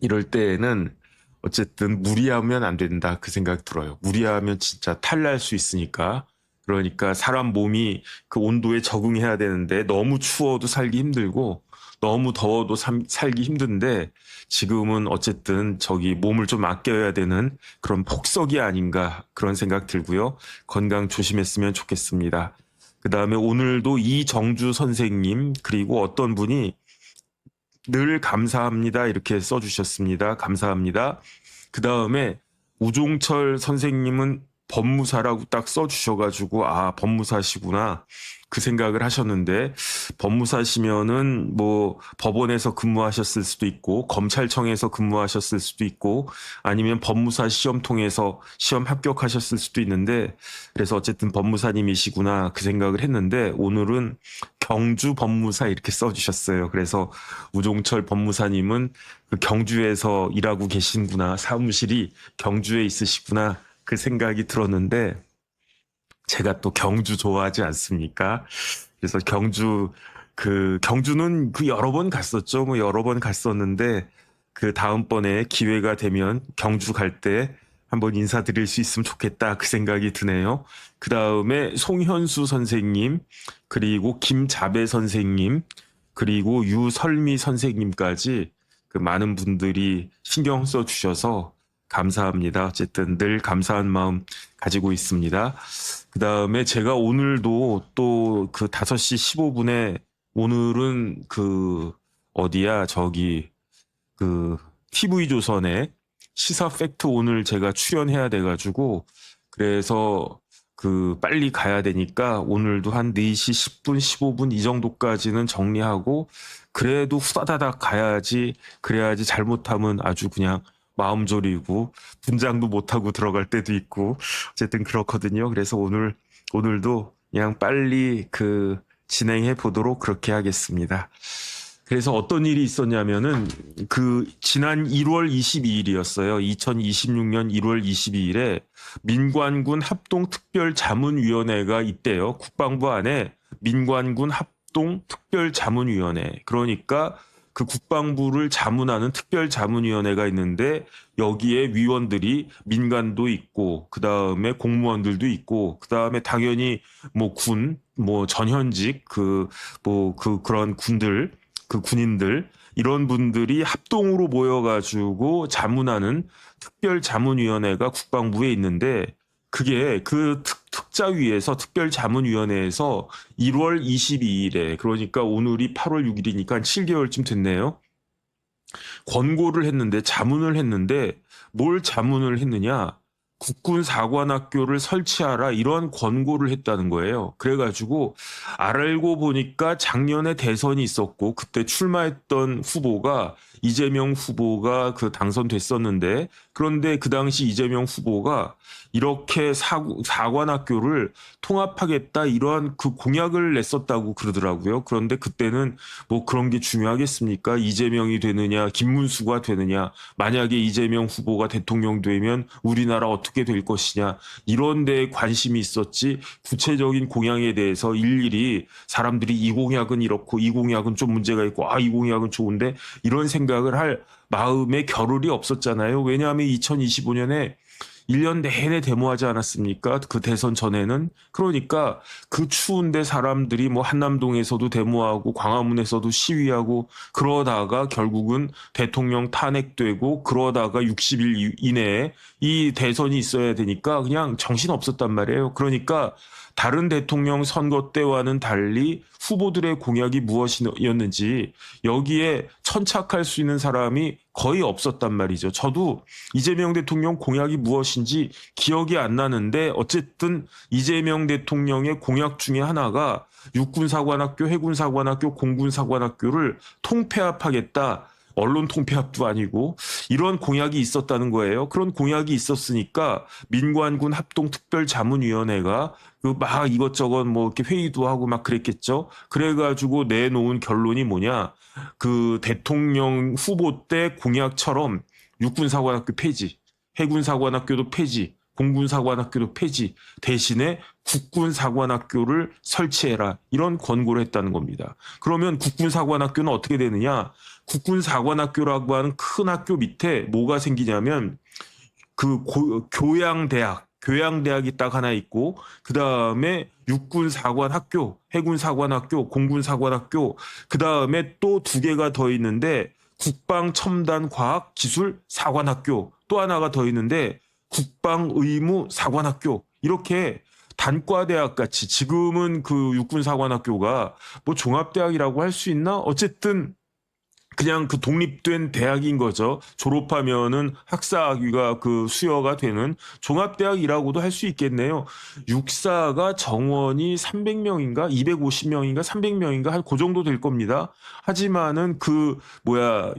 이럴 때에는 어쨌든 무리하면 안 된다 그 생각 들어요. 무리하면 진짜 탈날 수 있으니까. 그러니까 사람 몸이 그 온도에 적응해야 되는데 너무 추워도 살기 힘들고 너무 더워도 살기 힘든데 지금은 어쨌든 저기 몸을 좀 아껴야 되는 그런 폭석이 아닌가 그런 생각 들고요. 건강 조심했으면 좋겠습니다. 그 다음에 오늘도 이정주 선생님 그리고 어떤 분이 늘 감사합니다. 이렇게 써주셨습니다. 감사합니다. 그 다음에 우종철 선생님은 법무사라고 딱 써주셔가지고, 아, 법무사시구나. 그 생각을 하셨는데, 법무사시면은 뭐 법원에서 근무하셨을 수도 있고, 검찰청에서 근무하셨을 수도 있고, 아니면 법무사 시험 통해서 시험 합격하셨을 수도 있는데, 그래서 어쨌든 법무사님이시구나. 그 생각을 했는데, 오늘은 경주 법무사 이렇게 써주셨어요. 그래서 우종철 법무사님은 그 경주에서 일하고 계신구나. 사무실이 경주에 있으시구나. 그 생각이 들었는데 제가 또 경주 좋아하지 않습니까? 그래서 경주는 그 여러 번 갔었죠. 뭐 여러 번 갔었는데 그 다음번에 기회가 되면 경주 갈 때 한번 인사드릴 수 있으면 좋겠다. 그 생각이 드네요. 그 다음에 송현수 선생님, 그리고 김자배 선생님, 그리고 유설미 선생님까지 그 많은 분들이 신경 써 주셔서 감사합니다. 어쨌든 늘 감사한 마음 가지고 있습니다. 그 다음에 제가 오늘도 또 그 5시 15분에 오늘은 그 어디야 저기 그 TV조선에 시사 팩트 오늘 제가 출연해야 돼가지고 그래서 그 빨리 가야 되니까 오늘도 한 4시 10분, 15분 이 정도까지는 정리하고 그래도 후다다닥 가야지 그래야지 잘못하면 아주 그냥 마음 졸이고 분장도 못하고 들어갈 때도 있고 어쨌든 그렇거든요. 그래서 오늘도 그냥 빨리 그 진행해 보도록 그렇게 하겠습니다. 그래서 어떤 일이 있었냐면은 그 지난 1월 22일이었어요. 2026년 1월 22일에 민관군 합동특별자문위원회가 있대요. 국방부 안에 민관군 합동특별자문위원회. 그러니까 그 국방부를 자문하는 특별자문위원회가 있는데 여기에 위원들이 민간도 있고 그 다음에 공무원들도 있고 그 다음에 당연히 뭐 뭐 전현직 그런 군들 그 군인들 이런 분들이 합동으로 모여가지고 자문하는 특별자문위원회가 국방부에 있는데 그게 그 특자위에서 특별자문위원회에서 1월 22일에 그러니까 오늘이 8월 6일이니까 7개월쯤 됐네요. 권고를 했는데 자문을 했는데 뭘 자문을 했느냐? 국군사관학교를 설치하라 이런 권고를 했다는 거예요. 그래가지고 알고 보니까 작년에 대선이 있었고 그때 출마했던 후보가 이재명 후보가 그 당선됐었는데 그런데 그 당시 이재명 후보가 이렇게 사관학교를 통합하겠다 이러한 그 공약을 냈었다고 그러더라고요. 그런데 그때는 뭐 그런 게 중요하겠습니까? 이재명이 되느냐, 김문수가 되느냐, 만약에 이재명 후보가 대통령 되면 우리나라 어떻게 될 것이냐, 이런 데에 관심이 있었지, 구체적인 공약에 대해서 일일이 사람들이 이 공약은 이렇고, 이 공약은 좀 문제가 있고, 아, 이 공약은 좋은데, 이런 생각을 할 마음의 겨를이 없었잖아요. 왜냐하면 2025년에 1년 내내 데모하지 않았습니까? 그 대선 전에는. 그러니까 그 추운데 사람들이 뭐 한남동에서도 데모하고 광화문에서도 시위하고 그러다가 결국은 대통령 탄핵되고 그러다가 60일 이내에 이 대선이 있어야 되니까 그냥 정신 없었단 말이에요. 그러니까 다른 대통령 선거 때와는 달리 후보들의 공약이 무엇이었는지 여기에 천착할 수 있는 사람이 거의 없었단 말이죠. 저도 이재명 대통령 공약이 무엇인지 기억이 안 나는데 어쨌든 이재명 대통령의 공약 중에 하나가 육군사관학교, 해군사관학교, 공군사관학교를 통폐합하겠다. 언론 통폐합도 아니고 이런 공약이 있었다는 거예요. 그런 공약이 있었으니까 민관군 합동특별자문위원회가 그 막 이것저것 뭐 이렇게 회의도 하고 막 그랬겠죠. 그래가지고 내놓은 결론이 뭐냐? 그 대통령 후보 때 공약처럼 육군사관학교 폐지, 해군사관학교도 폐지, 공군사관학교도 폐지, 대신에 국군사관학교를 설치해라. 이런 권고를 했다는 겁니다. 그러면 국군사관학교는 어떻게 되느냐? 국군사관학교라고 하는 큰 학교 밑에 뭐가 생기냐면 교양대학이 딱 하나 있고, 그 다음에 육군사관학교, 해군사관학교, 공군사관학교, 그 다음에 또 두 개가 더 있는데 국방첨단과학기술사관학교, 또 하나가 더 있는데 국방의무사관학교, 이렇게 단과대학 같이, 지금은 그 육군사관학교가 뭐 종합대학이라고 할 수 있나? 어쨌든 그냥 그 독립된 대학인 거죠. 졸업하면은 학사학위가 그 수여가 되는 종합대학이라고도 할 수 있겠네요. 육사가 정원이 300명인가 250명인가 300명인가 한 그 정도 될 겁니다. 하지만은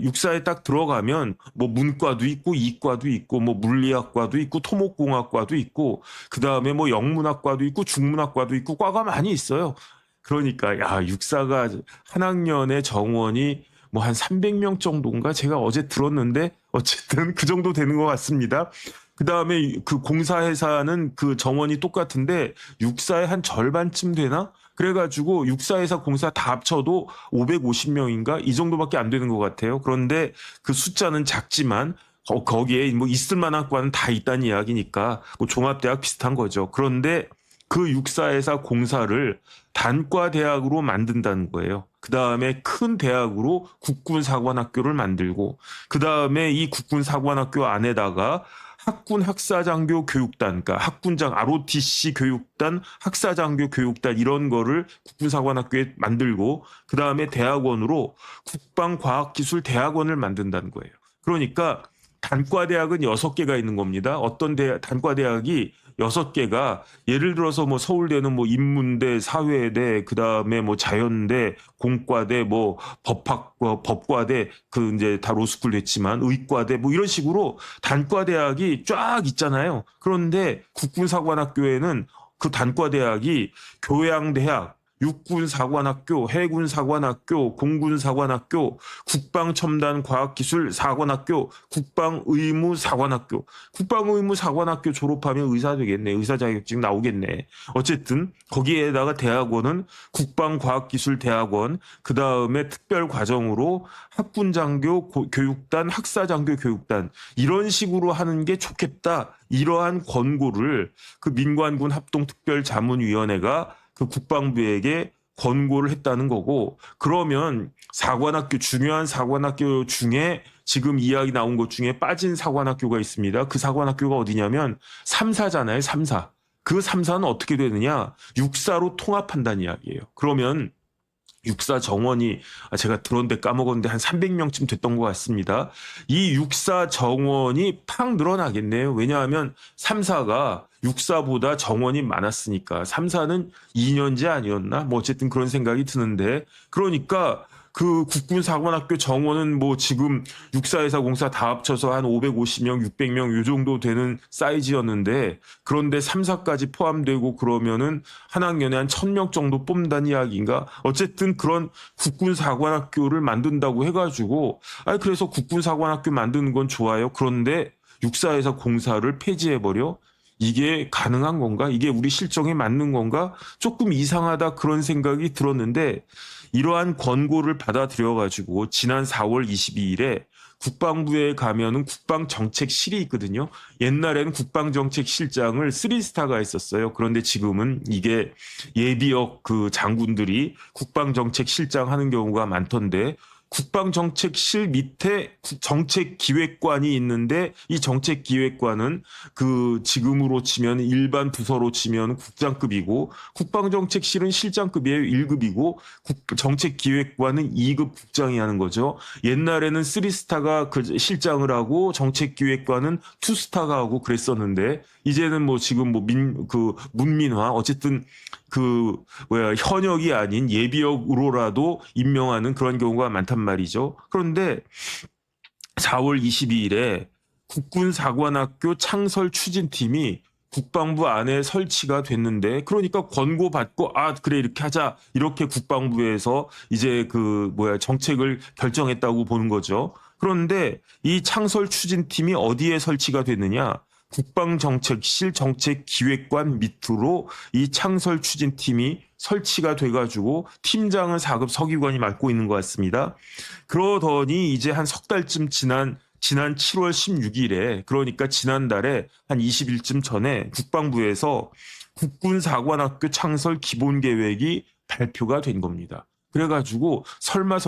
육사에 딱 들어가면 뭐 문과도 있고 이과도 있고 뭐 물리학과도 있고 토목공학과도 있고, 그다음에 뭐 영문학과도 있고 중문학과도 있고 과가 많이 있어요. 그러니까 육사가 한 학년에 정원이 뭐 한 300명 정도인가 제가 어제 들었는데, 어쨌든 그 정도 되는 것 같습니다. 그 다음에 그 공사회사는 그 정원이 똑같은데 육사의 한 절반쯤 되나? 그래가지고 육사회사 공사 다 합쳐도 550명인가 이 정도밖에 안 되는 것 같아요. 그런데 그 숫자는 작지만 거기에 뭐 있을 만한 과는 다 있다는 이야기니까 뭐 종합대학 비슷한 거죠. 그런데 그 육사회사 공사를 단과대학으로 만든다는 거예요. 그 다음에 큰 대학으로 국군사관학교를 만들고, 그 다음에 이 국군사관학교 안에다가 학군 학사장교 교육단, 그러니까 학군장 ROTC 교육단, 학사장교 교육단 이런 거를 국군사관학교에 만들고, 그 다음에 대학원으로 국방과학기술대학원을 만든다는 거예요. 그러니까 단과대학은 6개가 있는 겁니다. 어떤 단과대학이 6개가, 예를 들어서 뭐 서울대는 뭐 인문대, 사회대, 그 다음에 뭐 자연대, 공과대, 뭐 법과대, 그 이제 다 로스쿨 됐지만 의과대, 뭐 이런 식으로 단과대학이 쫙 있잖아요. 그런데 국군사관학교에는 그 단과대학이 교양대학, 육군사관학교, 해군사관학교, 공군사관학교, 국방첨단과학기술사관학교, 국방의무사관학교. 국방의무사관학교 졸업하면 의사 되겠네. 의사 자격증 나오겠네. 어쨌든 거기에다가 대학원은 국방과학기술대학원, 그 다음에 특별과정으로 학군장교 교육단, 학사장교 교육단, 이런 식으로 하는 게 좋겠다. 이러한 권고를 그 민관군 합동특별자문위원회가 그 국방부에게 권고를 했다는 거고, 그러면 중요한 사관학교 중에 지금 이야기 나온 것 중에 빠진 사관학교가 있습니다. 그 사관학교가 어디냐면 3사잖아요. 3사. 그 3사는 어떻게 되느냐? 육사로 통합한다는 이야기예요. 그러면 육사 정원이, 제가 들었는데 까먹었는데 한 300명쯤 됐던 것 같습니다. 이 육사 정원이 팍 늘어나겠네요. 왜냐하면 3사가 육사보다 정원이 많았으니까. 3사는 2년제 아니었나? 뭐 어쨌든 그런 생각이 드는데, 그러니까 그 국군사관학교 정원은 뭐 지금 육사회사 공사 다 합쳐서 한 550명, 600명 요 정도 되는 사이즈였는데, 그런데 3사까지 포함되고 그러면은 한 학년에 한 1000명 정도 뽑는다는 이야기인가? 어쨌든 그런 국군사관학교를 만든다고 해가지고, 그래서 국군사관학교 만드는 건 좋아요. 그런데 육사회사 공사를 폐지해버려? 이게 가능한 건가? 이게 우리 실정에 맞는 건가? 조금 이상하다, 그런 생각이 들었는데, 이러한 권고를 받아들여가지고 지난 4월 22일에 국방부에 가면은 국방정책실이 있거든요. 옛날에는 국방정책실장을 3스타가 있었어요. 그런데 지금은 이게 예비역 그 장군들이 국방정책실장 하는 경우가 많던데, 국방정책실 밑에 정책기획관이 있는데, 이 정책기획관은 그 지금으로 치면 일반 부서로 치면 국장급이고, 국방정책실은 실장급이에요. 1급이고, 정책기획관은 2급 국장이 하는 거죠. 옛날에는 3스타가 그 실장을 하고 정책기획관은 2스타가 하고 그랬었는데, 이제는 뭐 지금 뭐 문민화, 어쨌든 현역이 아닌 예비역으로라도 임명하는 그런 경우가 많단 말이죠. 그런데 4월 22일에 국군사관학교 창설 추진팀이 국방부 안에 설치가 됐는데, 그러니까 권고받고 그래 이렇게 하자, 이렇게 국방부에서 이제 정책을 결정했다고 보는 거죠. 그런데 이 창설 추진팀이 어디에 설치가 됐느냐? 국방정책실 정책기획관 밑으로 이 창설 추진팀이 설치가 돼가지고 팀장은 4급 서기관이 맡고 있는 것 같습니다. 그러더니 이제 한 석 달쯤 지난 7월 16일에, 그러니까 지난달에 한 20일쯤 전에 국방부에서 국군사관학교 창설 기본계획이 발표가 된 겁니다. 그래가지고 설마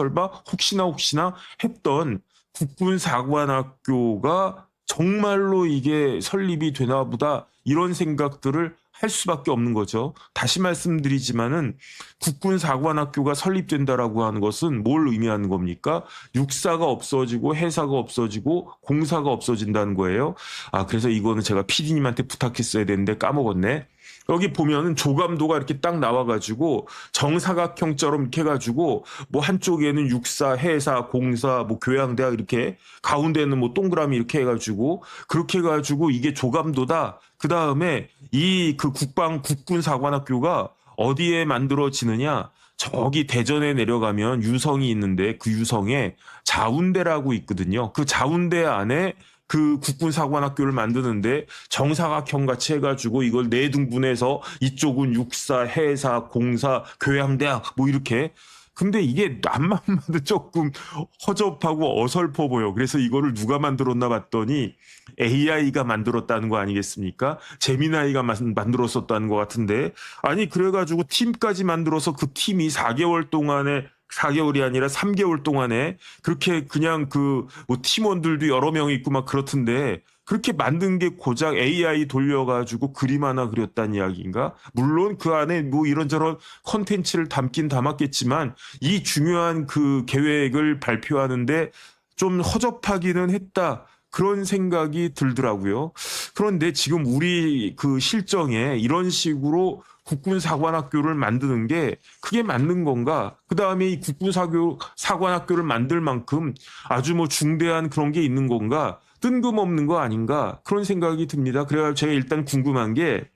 혹시나 했던 국군사관학교가 정말로 이게 설립이 되나 보다, 이런 생각들을 할 수밖에 없는 거죠. 다시 말씀드리지만은 국군사관학교가 설립된다라고 하는 것은 뭘 의미하는 겁니까? 육사가 없어지고 해사가 없어지고 공사가 없어진다는 거예요. 그래서 이거는 제가 PD님한테 부탁했어야 되는데 까먹었네. 여기 보면은 조감도가 이렇게 딱 나와가지고 정사각형처럼 이렇게 해가지고 뭐 한쪽에는 육사, 해사, 공사, 뭐 교양대학 이렇게, 가운데는 뭐 동그라미 이렇게 해가지고, 그렇게 해가지고 이게 조감도다. 그 다음에 이 그 국군사관학교가 어디에 만들어지느냐? 저기 대전에 내려가면 유성이 있는데 그 유성에 자운대라고 있거든요. 그 자운대 안에 그 국군사관학교를 만드는데 정사각형 같이 해가지고 이걸 네 등분해서 이쪽은 육사, 해사, 공사, 교양대학 뭐 이렇게. 근데 이게 앞만 봐도 조금 허접하고 어설퍼 보여. 그래서 이거를 누가 만들었나 봤더니 AI가 만들었다는 거 아니겠습니까? 제미나이가 만들었었다는 것 같은데, 아니 그래가지고 팀까지 만들어서 그 팀이 4개월 동안에, 4개월이 아니라 3개월 동안에 그렇게 그냥 그 뭐 팀원들도 여러 명 있고 막 그렇던데, 그렇게 만든 게 고작 AI 돌려가지고 그림 하나 그렸다는 이야기인가? 물론 그 안에 뭐 이런저런 컨텐츠를 담긴 담았겠지만 이 중요한 그 계획을 발표하는데 좀 허접하기는 했다, 그런 생각이 들더라고요. 그런데 지금 우리 그 실정에 이런 식으로 국군사관학교를 만드는 게 그게 맞는 건가? 그 다음에 이 국군사관학교를 만들 만큼 아주 뭐 중대한 그런 게 있는 건가? 뜬금없는 거 아닌가? 그런 생각이 듭니다. 그래서 제가 일단 궁금한 게,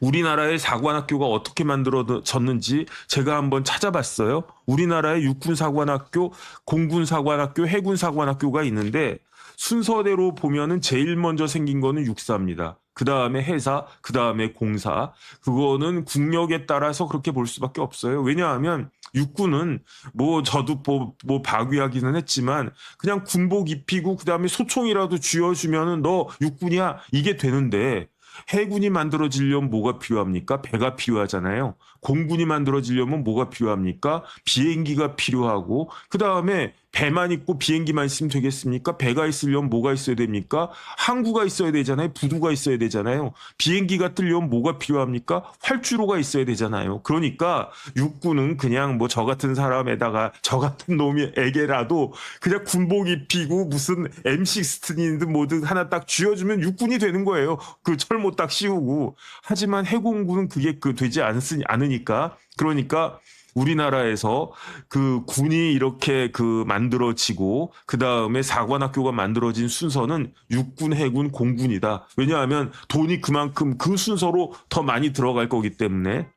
우리나라의 사관학교가 어떻게 만들어졌는지 제가 한번 찾아봤어요. 우리나라의 육군사관학교, 공군사관학교, 해군사관학교가 있는데 순서대로 보면은 제일 먼저 생긴 거는 육사입니다. 그 다음에 해사, 그 다음에 공사. 그거는 국력에 따라서 그렇게 볼 수밖에 없어요. 왜냐하면 육군은 뭐 저도 뭐 박위하기는 했지만 그냥 군복 입히고 그 다음에 소총이라도 쥐어주면은 너 육군이야 이게 되는데, 해군이 만들어지려면 뭐가 필요합니까? 배가 필요하잖아요. 공군이 만들어지려면 뭐가 필요합니까? 비행기가 필요하고, 그 다음에 배만 있고 비행기만 있으면 되겠습니까? 배가 있으려면 뭐가 있어야 됩니까? 항구가 있어야 되잖아요. 부두가 있어야 되잖아요. 비행기가 뜨려면 뭐가 필요합니까? 활주로가 있어야 되잖아요. 그러니까 육군은 그냥 뭐 저 같은 사람에다가 저 같은 놈에게라도 그냥 군복 입히고 무슨 M16든 뭐든 하나 딱 쥐어주면 육군이 되는 거예요. 그 철모 딱 씌우고. 하지만 해공군은 그게 되지 않으니까. 그러니까 우리나라에서 그 군이 이렇게 그 만들어지고 그 다음에 사관학교가 만들어진 순서는 육군, 해군, 공군이다. 왜냐하면 돈이 그만큼 그 순서로 더 많이 들어갈 거기 때문에.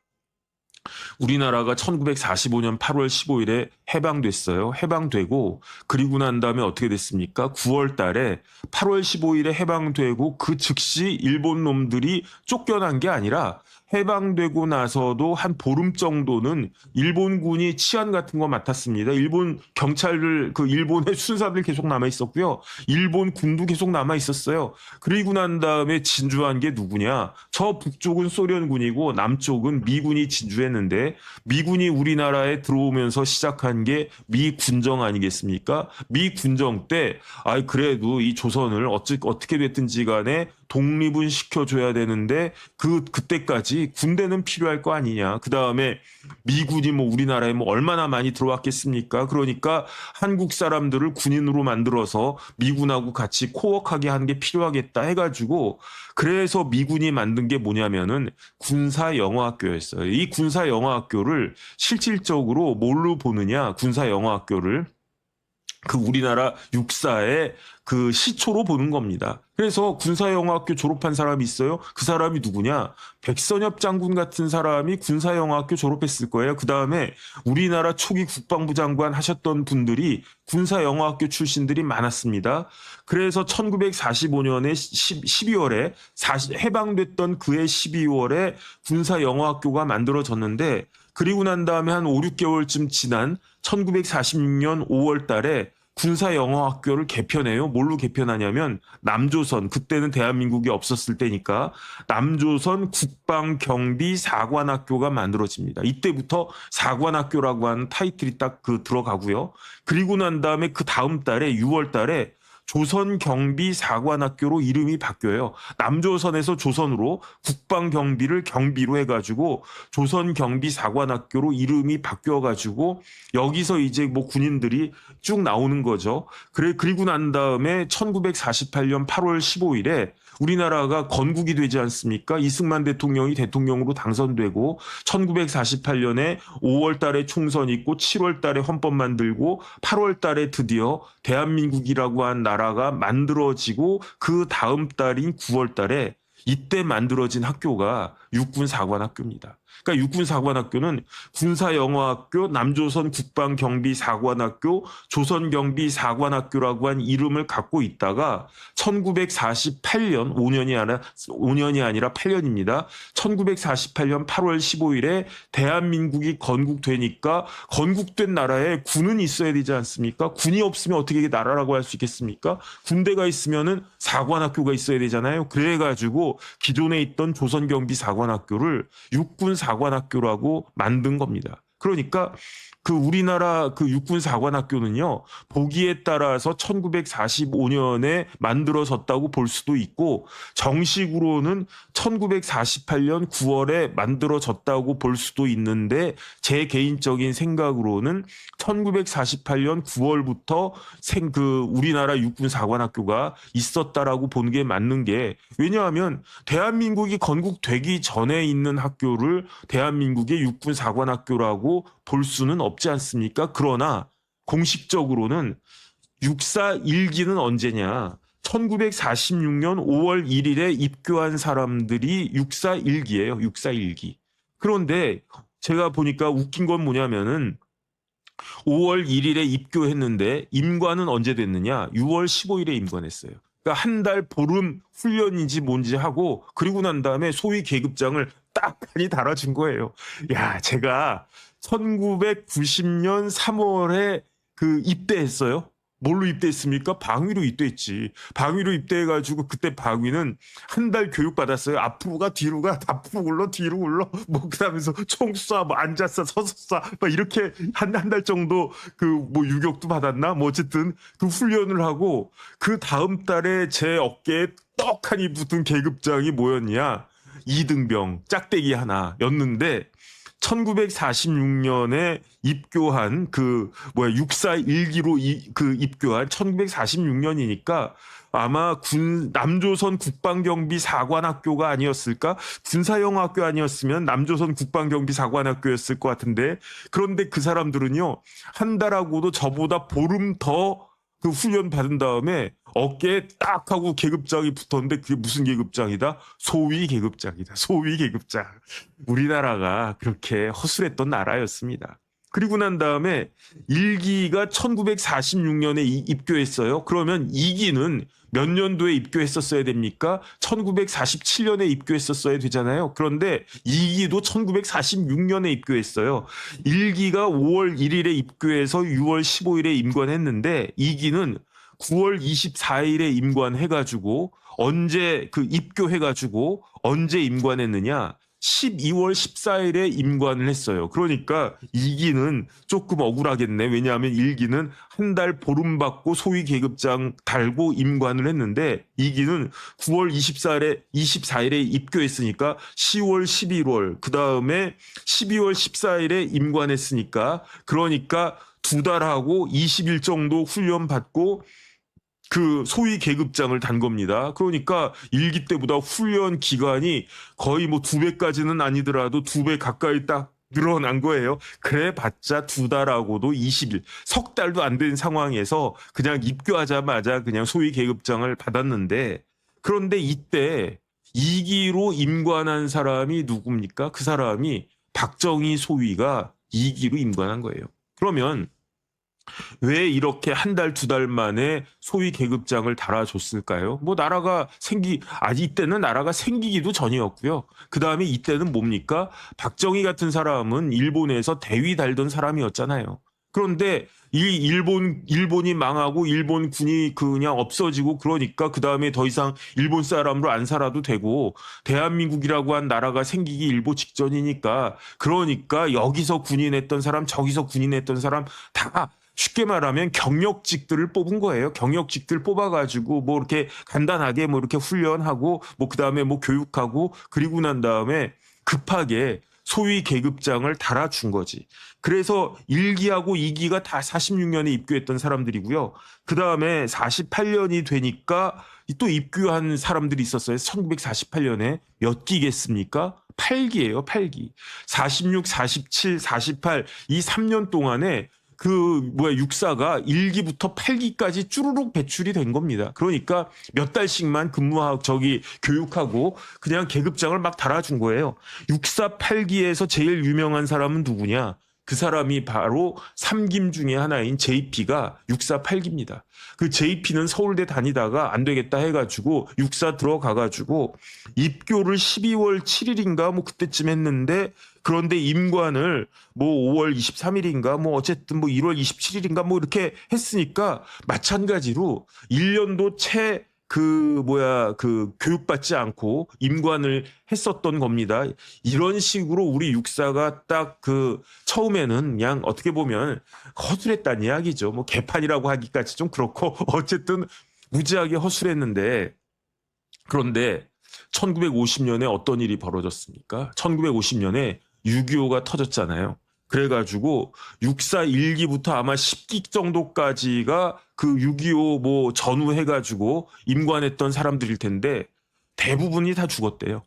우리나라가 1945년 8월 15일에 해방됐어요. 해방되고 그리고 난 다음에 어떻게 됐습니까? 9월 달에 8월 15일에 해방되고 그 즉시 일본 놈들이 쫓겨난 게 아니라 해방되고 나서도 한 보름 정도는 일본군이 치안 같은 거 맡았습니다. 일본 경찰들, 그 일본의 순사들 계속 남아 있었고요. 일본 군도 계속 남아 있었어요. 그리고 난 다음에 진주한 게 누구냐? 저 북쪽은 소련군이고 남쪽은 미군이 진주했는데, 미군이 우리나라에 들어오면서 시작한 게 미군정 아니겠습니까? 미군정 때 그래도 이 조선을 어떻게 됐든지 간에 독립은 시켜줘야 되는데 그때까지 군대는 필요할 거 아니냐. 그 다음에 미군이 뭐 우리나라에 뭐 얼마나 많이 들어왔겠습니까? 그러니까 한국 사람들을 군인으로 만들어서 미군하고 같이 코워크하게 하는 게 필요하겠다 해가지고, 그래서 미군이 만든 게 뭐냐면은 군사영어학교였어요. 이 군사영어학교를 실질적으로 뭘로 보느냐? 군사영어학교를 그 우리나라 육사의 그 시초로 보는 겁니다. 그래서 군사영어학교 졸업한 사람이 있어요. 그 사람이 누구냐? 백선엽 장군 같은 사람이 군사영어학교 졸업했을 거예요. 그 다음에 우리나라 초기 국방부 장관 하셨던 분들이 군사영어학교 출신들이 많았습니다. 그래서 1945년에 12월에 해방됐던 그해 12월에 군사영어학교가 만들어졌는데, 그리고 난 다음에 한 5, 6개월쯤 지난 1946년 5월 달에 군사영어학교를 개편해요. 뭘로 개편하냐면 남조선, 그때는 대한민국이 없었을 때니까 남조선 국방경비사관학교가 만들어집니다. 이때부터 사관학교라고 하는 타이틀이 딱 그 들어가고요. 그리고 난 다음에 그 다음 달에 6월 달에 조선경비사관학교로 이름이 바뀌어요. 남조선에서 조선으로 국방경비를 경비로 해가지고 조선경비사관학교로 이름이 바뀌어가지고 여기서 이제 뭐 군인들이 쭉 나오는 거죠. 그리고 난 다음에 1948년 8월 15일에 우리나라가 건국이 되지 않습니까? 이승만 대통령이 대통령으로 당선되고 1948년에 5월 달에 총선 있고 7월 달에 헌법 만들고 8월 달에 드디어 대한민국이라고 한 나라가 만들어지고 그 다음 달인 9월 달에 이때 만들어진 학교가 육군사관학교입니다. 그러니까 육군사관학교는 군사영어학교, 남조선 국방경비사관학교, 조선경비사관학교라고 한 이름을 갖고 있다가 1948년, 5년이 아니라 8년입니다. 1948년 8월 15일에 대한민국이 건국되니까 건국된 나라에 군은 있어야 되지 않습니까? 군이 없으면 어떻게 나라라고 할 수 있겠습니까? 군대가 있으면은 사관학교가 있어야 되잖아요. 그래가지고 기존에 있던 조선경비사관학교를 육군사관학교라고 만든 겁니다. 그러니까 그 우리나라 그 육군사관학교는요, 보기에 따라서 1945년에 만들어졌다고 볼 수도 있고, 정식으로는 1948년 9월에 만들어졌다고 볼 수도 있는데, 제 개인적인 생각으로는 1948년 9월부터 우리나라 육군사관학교가 있었다라고 보는 게 맞는 게, 왜냐하면 대한민국이 건국되기 전에 있는 학교를 대한민국의 육군사관학교라고 볼 수는 없지 않습니까? 그러나 공식적으로는 육사 1기는 언제냐? 1946년 5월 1일에 입교한 사람들이 육사 1기예요. 육사 1기. 그런데 제가 보니까 웃긴 건 뭐냐면은 5월 1일에 입교했는데 임관은 언제 됐느냐? 6월 15일에 임관했어요. 그러니까 한 달 보름 훈련인지 뭔지 하고, 그리고 난 다음에 소위 계급장을 딱하니 달아준 거예요. 야, 제가 1990년 3월에 그 입대했어요. 뭘로 입대했습니까? 방위로 입대했지. 방위로 입대해가지고 그때 방위는 한 달 교육 받았어요. 앞으로 가, 뒤로 가, 앞으로 굴러, 뒤로 굴러, 뭐 그다음에서 총 쏴, 뭐 앉았어, 서서 쏴, 막 이렇게 한 달 정도 그 뭐 유격도 받았나? 뭐 어쨌든 그 훈련을 하고, 그 다음 달에 제 어깨에 떡하니 붙은 계급장이 뭐였냐? 이등병 짝대기 하나였는데, 1946년에 입교한 육사 1기로 입교한 1946년이니까 아마 남조선 국방경비사관학교가 아니었을까? 군사영어학교 아니었으면 남조선 국방경비사관학교였을 것 같은데, 그런데 그 사람들은요, 한 달하고도 저보다 보름 더 그 훈련 받은 다음에 어깨에 딱 하고 계급장이 붙었는데, 그게 무슨 계급장이다? 소위 계급장이다. 소위 계급장. 우리나라가 그렇게 허술했던 나라였습니다. 그리고 난 다음에 1기가 1946년에 입교했어요. 그러면 2기는 몇 년도에 입교했었어야 됩니까? 1947년에 입교했었어야 되잖아요. 그런데 2기도 1946년에 입교했어요. 1기가 5월 1일에 입교해서 6월 15일에 임관했는데, 2기는 9월 24일에 임관해가지고 언제 입교해가지고 언제 임관했느냐? 12월 14일에 임관을 했어요. 그러니까 2기는 조금 억울하겠네. 왜냐하면 1기는 한 달 보름 받고 소위 계급장 달고 임관을 했는데, 2기는 9월 24일에 입교했으니까 10월, 11월, 그 다음에 12월 14일에 임관했으니까, 그러니까 2달하고 20일 정도 훈련 받고 그 소위 계급장을 단 겁니다. 그러니까 1기 때보다 훈련 기간이 거의 뭐 2배까지는 아니더라도 2배 가까이 딱 늘어난 거예요. 그래봤자 2달하고도 20일, 석 달도 안 된 상황에서 그냥 입교하자마자 그냥 소위 계급장을 받았는데, 그런데 이때 2기로 임관한 사람이 누굽니까? 그 사람이 박정희 소위가 2기로 임관한 거예요. 그러면 왜 이렇게 한 달, 2달 만에 소위 계급장을 달아줬을까요? 뭐 나라가 이때는 나라가 생기기도 전이었고요. 그 다음에 이때는 뭡니까? 박정희 같은 사람은 일본에서 대위 달던 사람이었잖아요. 그런데 이 일본이 망하고 일본군이 그냥 없어지고 그러니까 그 다음에 더 이상 일본 사람으로 안 살아도 되고 대한민국이라고 한 나라가 생기기 일보 직전이니까 그러니까 여기서 군인했던 사람 저기서 군인했던 사람 다 쉽게 말하면 경력직들을 뽑은 거예요. 경력직들 뽑아가지고 뭐 이렇게 간단하게 뭐 이렇게 훈련하고 뭐 그다음에 뭐 교육하고 그리고 난 다음에 급하게 소위 계급장을 달아준 거지. 그래서 1기하고 2기가 다 46년에 입교했던 사람들이고요. 그 다음에 48년이 되니까 또 입교한 사람들이 있었어요. 1948년에 몇 기겠습니까? 8기예요, 8기. 46, 47, 48 이 3년 동안에 육사가 1기부터 8기까지 쭈루룩 배출이 된 겁니다. 그러니까 몇 달씩만 교육하고 그냥 계급장을 막 달아준 거예요. 육사 8기에서 제일 유명한 사람은 누구냐? 그 사람이 바로 3김 중에 하나인 JP가 육사 8기입니다. 그 JP는 서울대 다니다가 안 되겠다 해가지고 육사 들어가가지고 입교를 12월 7일인가 뭐 그때쯤 했는데 그런데 임관을 뭐 5월 23일인가 뭐 어쨌든 뭐 1월 27일인가 뭐 이렇게 했으니까 마찬가지로 1년도 교육받지 않고 임관을 했었던 겁니다. 이런 식으로 우리 육사가 딱 처음에는 그냥 어떻게 보면 허술했다는 이야기죠. 뭐 개판이라고 하기까지 좀 그렇고 어쨌든 무지하게 허술했는데 그런데 1950년에 어떤 일이 벌어졌습니까? 1950년에 6.25가 터졌잖아요. 그래가지고 육사 1기부터 아마 10기 정도까지가 그 6.25 뭐 전후해가지고 임관했던 사람들일 텐데 대부분이 다 죽었대요.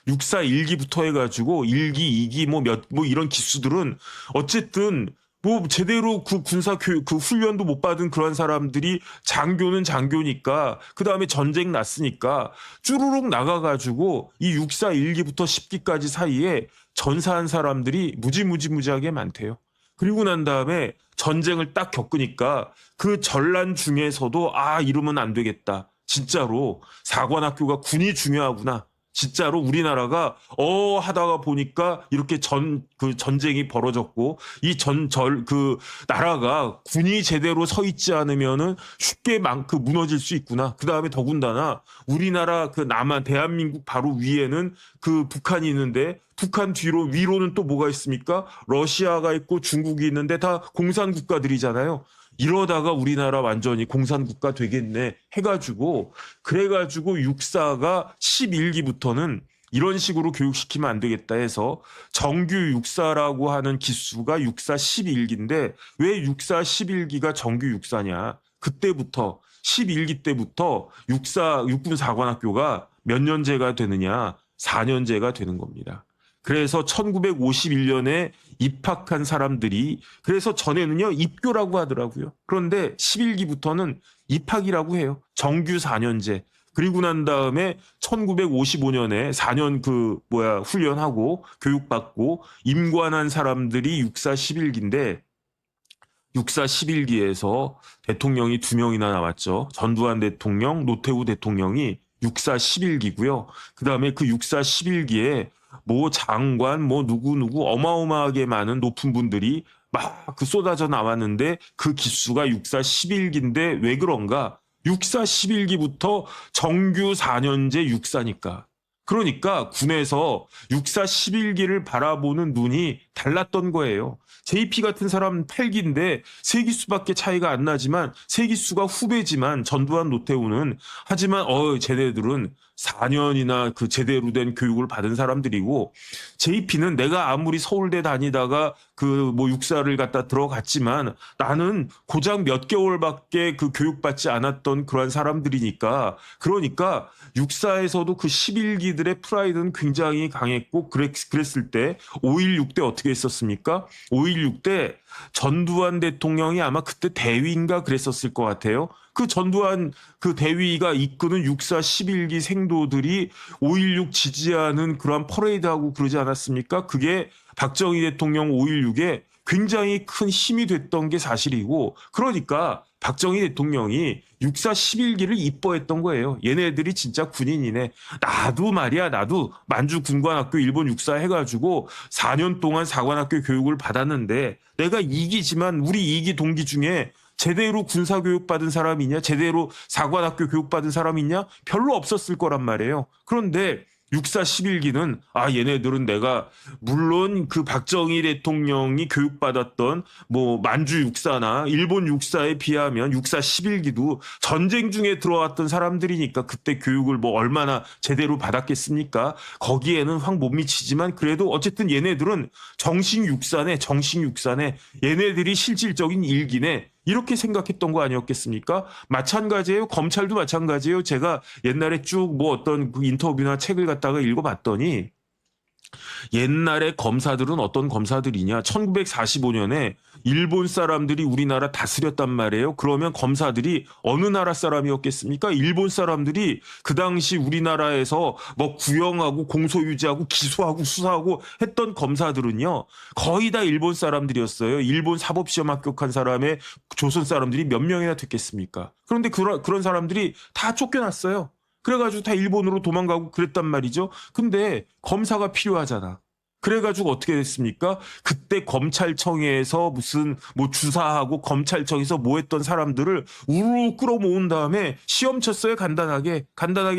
육사 1기부터 해가지고 1기, 2기 뭐 이런 기수들은 어쨌든 뭐 제대로 그 군사 교육 그 훈련도 못 받은 그런 사람들이 장교는 장교니까 그 다음에 전쟁 났으니까 쭈루룩 나가가지고 이 육사 1기부터 10기까지 사이에 전사한 사람들이 무지하게 많대요. 그리고 난 다음에 전쟁을 딱 겪으니까 그 전란 중에서도 이러면 안 되겠다. 진짜로 사관학교가 군이 중요하구나. 진짜로 우리나라가 하다가 보니까 이렇게 전쟁이 벌어졌고 나라가 군이 제대로 서 있지 않으면은 쉽게 무너질 수 있구나. 그 다음에 더군다나 우리나라 남한 대한민국 바로 위에는 북한이 있는데 북한 위로는 또 뭐가 있습니까? 러시아가 있고 중국이 있는데 다 공산 국가들이잖아요. 이러다가 우리나라 완전히 공산국가 되겠네 해가지고 그래가지고 육사가 11기부터는 이런 식으로 교육시키면 안 되겠다 해서 정규 육사라고 하는 기수가 육사 11기인데 왜 육사 11기가 정규 육사냐? 그때부터 11기 때부터 육군 사관학교가 몇 년제가 되느냐? 4년제가 되는 겁니다. 그래서 1951년에 입학한 사람들이 그래서 전에는요 입교라고 하더라고요. 그런데 11기부터는 입학이라고 해요. 정규 4년제. 그리고 난 다음에 1955년에 4년 훈련하고 교육받고 임관한 사람들이 육사 11기인데 육사 11기에서 대통령이 2명이나 나왔죠. 전두환 대통령, 노태우 대통령이 육사 11기고요. 그 다음에 그 육사 11기에 뭐 장관, 뭐 누구 어마어마하게 많은 높은 분들이 막 쏟아져 나왔는데 그 기수가 육사 11기인데 왜 그런가? 육사 11기부터 정규 4년제 육사니까. 그러니까 군에서 육사 11기를 바라보는 눈이 달랐던 거예요. JP 같은 사람은 8기인데 3기수밖에 차이가 안 나지만 3기수가 후배지만 전두환 노태우는 하지만 쟤네들은 4년이나 제대로 된 교육을 받은 사람들이고 JP는 내가 아무리 서울대 다니다가 육사를 갖다 들어갔지만 나는 고작 몇 개월밖에 교육받지 않았던 그런 사람들이니까 그러니까 육사에서도 11기들 얘네들의 프라이드는 굉장히 강했고 그랬을 때 5.16 때 어떻게 했었습니까? 5.16 때 전두환 대통령이 아마 그때 대위인가 그랬었을 것 같아요. 그 전두환 그 대위가 이끄는 육사 11기 생도들이 5.16 지지하는 그런 퍼레이드하고 그러지 않았습니까? 그게 박정희 대통령 5.16에 굉장히 큰 힘이 됐던 게 사실이고, 그러니까 박정희 대통령이 육사 11기를 이뻐했던 거예요. 얘네들이 진짜 군인이네. 나도 말이야, 나도 만주 군관학교 일본 육사 해가지고 4년 동안 사관학교 교육을 받았는데 내가 2기지만 우리 2기 동기 중에 제대로 군사교육 받은 사람이 있냐? 제대로 사관학교 교육 받은 사람이 있냐? 별로 없었을 거란 말이에요. 그런데 육사 11기는 얘네들은 내가 물론 그 박정희 대통령이 교육받았던 뭐 만주 육사나 일본 육사에 비하면 육사 11기도 전쟁 중에 들어왔던 사람들이니까 그때 교육을 뭐 얼마나 제대로 받았겠습니까? 거기에는 확 못 미치지만 그래도 어쨌든 얘네들은 정식 육사네 얘네들이 실질적인 일기네 이렇게 생각했던 거 아니었겠습니까? 마찬가지예요. 검찰도 마찬가지예요. 제가 옛날에 쭉 뭐 어떤 그 인터뷰나 책을 갖다가 읽어봤더니 옛날에 검사들은 어떤 검사들이냐. 1945년에 일본 사람들이 우리나라 다스렸단 말이에요. 그러면 검사들이 어느 나라 사람이었겠습니까? 일본 사람들이 그 당시 우리나라에서 뭐 구형하고 공소유지하고 기소하고 수사하고 했던 검사들은요. 거의 다 일본 사람들이었어요. 일본 사법시험 합격한 사람의 조선 사람들이 몇 명이나 됐겠습니까? 그런데 그런 사람들이 다 쫓겨났어요. 그래가지고 다 일본으로 도망가고 그랬단 말이죠. 근데 검사가 필요하잖아. 그래가지고 어떻게 됐습니까? 그때 검찰청에서 무슨 뭐 주사하고 검찰청에서 뭐 했던 사람들을 우르르 끌어모은 다음에 시험 쳤어요. 간단하게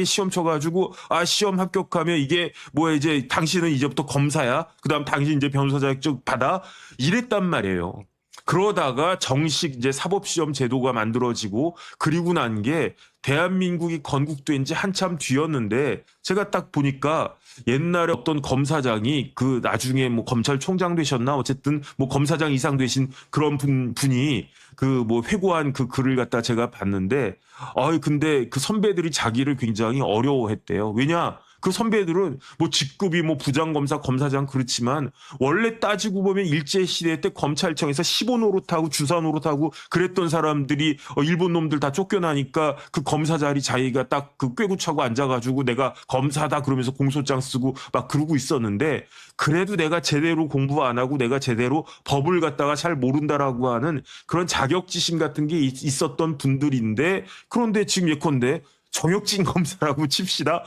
시험 쳐가지고 시험 합격하면 이게 뭐야 이제 당신은 이제부터 검사야. 그다음 당신 이제 변호사 자격증 받아. 이랬단 말이에요. 그러다가 정식 이제 사법시험 제도가 만들어지고 그리고 난 게 대한민국이 건국된 지 한참 뒤였는데 제가 딱 보니까 옛날에 어떤 검사장이 그 나중에 뭐 검찰총장 되셨나 어쨌든 뭐 검사장 이상 되신 그런 분이 그 뭐 회고한 그 글을 갖다 제가 봤는데 근데 그 선배들이 자기를 굉장히 어려워했대요. 왜냐? 그 선배들은 뭐 직급이 뭐 부장검사, 검사장 그렇지만 원래 따지고 보면 일제시대 때 검찰청에서 15노릇하고 주사노릇하고 그랬던 사람들이 일본 놈들 다 쫓겨나니까 그 검사 자리 자기가 딱 그 꿰고 차고 앉아가지고 내가 검사다 그러면서 공소장 쓰고 막 그러고 있었는데 그래도 내가 제대로 공부 안 하고 내가 제대로 법을 갖다가 잘 모른다라고 하는 그런 자격지심 같은 게 있었던 분들인데 그런데 지금 예컨대 정혁진 검사라고 칩시다.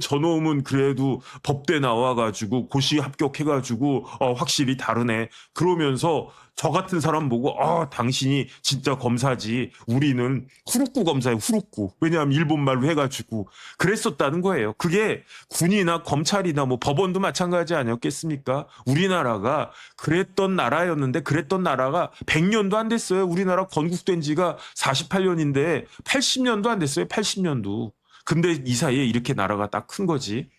저놈은 그래도 법대 나와가지고 고시 합격해가지고 확실히 다르네. 그러면서 저 같은 사람 보고 당신이 진짜 검사지. 우리는 후루꾸 검사예요. 후루꾸. 왜냐하면 일본말로 해가지고 그랬었다는 거예요. 그게 군이나 검찰이나 뭐 법원도 마찬가지 아니었겠습니까? 우리나라가 그랬던 나라였는데 그랬던 나라가 100년도 안 됐어요. 우리나라 건국된 지가 48년인데 80년도 안 됐어요. 80년도. 근데 이 사이에 이렇게 나라가 딱 큰 거지.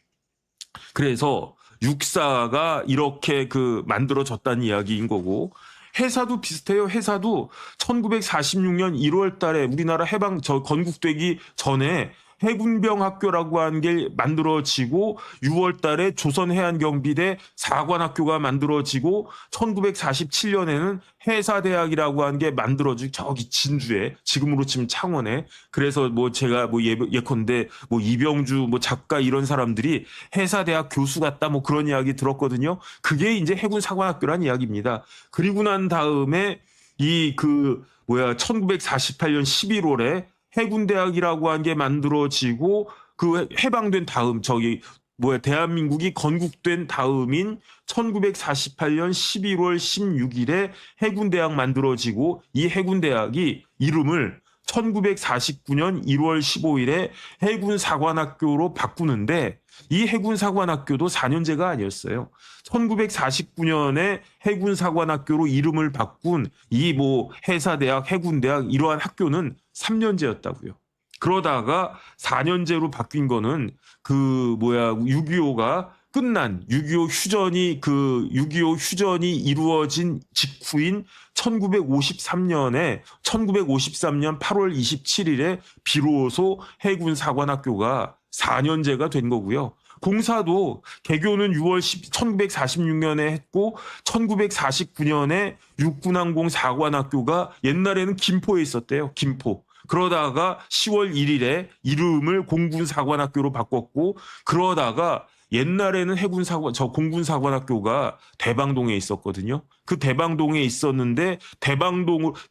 그래서 육사가 이렇게 그 만들어졌다는 이야기인 거고 해사도 비슷해요. 해사도 1946년 1월 달에 우리나라 건국되기 전에 해군병학교라고 하는 게 만들어지고 6월 달에 조선해안경비대 사관학교가 만들어지고 1947년에는 해사대학이라고 하는 게 만들어지고 저기 진주에 지금으로 치면 창원에 그래서 뭐 제가 뭐 예컨대 뭐 이병주 뭐 작가 이런 사람들이 해사대학 교수 같다 뭐 그런 이야기 들었거든요. 그게 이제 해군사관학교란 이야기입니다. 그리고 난 다음에 1948년 11월에 해군대학이라고 한 게 만들어지고 그 해방된 다음 대한민국이 건국된 다음인 1948년 11월 16일에 해군대학 만들어지고 이 해군대학이 이름을 1949년 1월 15일에 해군사관학교로 바꾸는데 이 해군사관학교도 4년제가 아니었어요. 1949년에 해군사관학교로 이름을 바꾼 이 뭐 해사대학, 해군대학 이러한 학교는 3년제였다고요. 그러다가 4년제로 바뀐 거는 6.25가 끝난 6.25 휴전이 이루어진 직후인 1953년 8월 27일에 비로소 해군사관학교가 4년제가 된 거고요. 공사도 개교는 1946년에 했고 1949년에 육군항공사관학교가 옛날에는 김포에 있었대요. 김포. 그러다가 10월 1일에 이름을 공군사관학교로 바꿨고 그러다가 옛날에는 공군사관학교가 대방동에 있었거든요. 그 대방동에 있었는데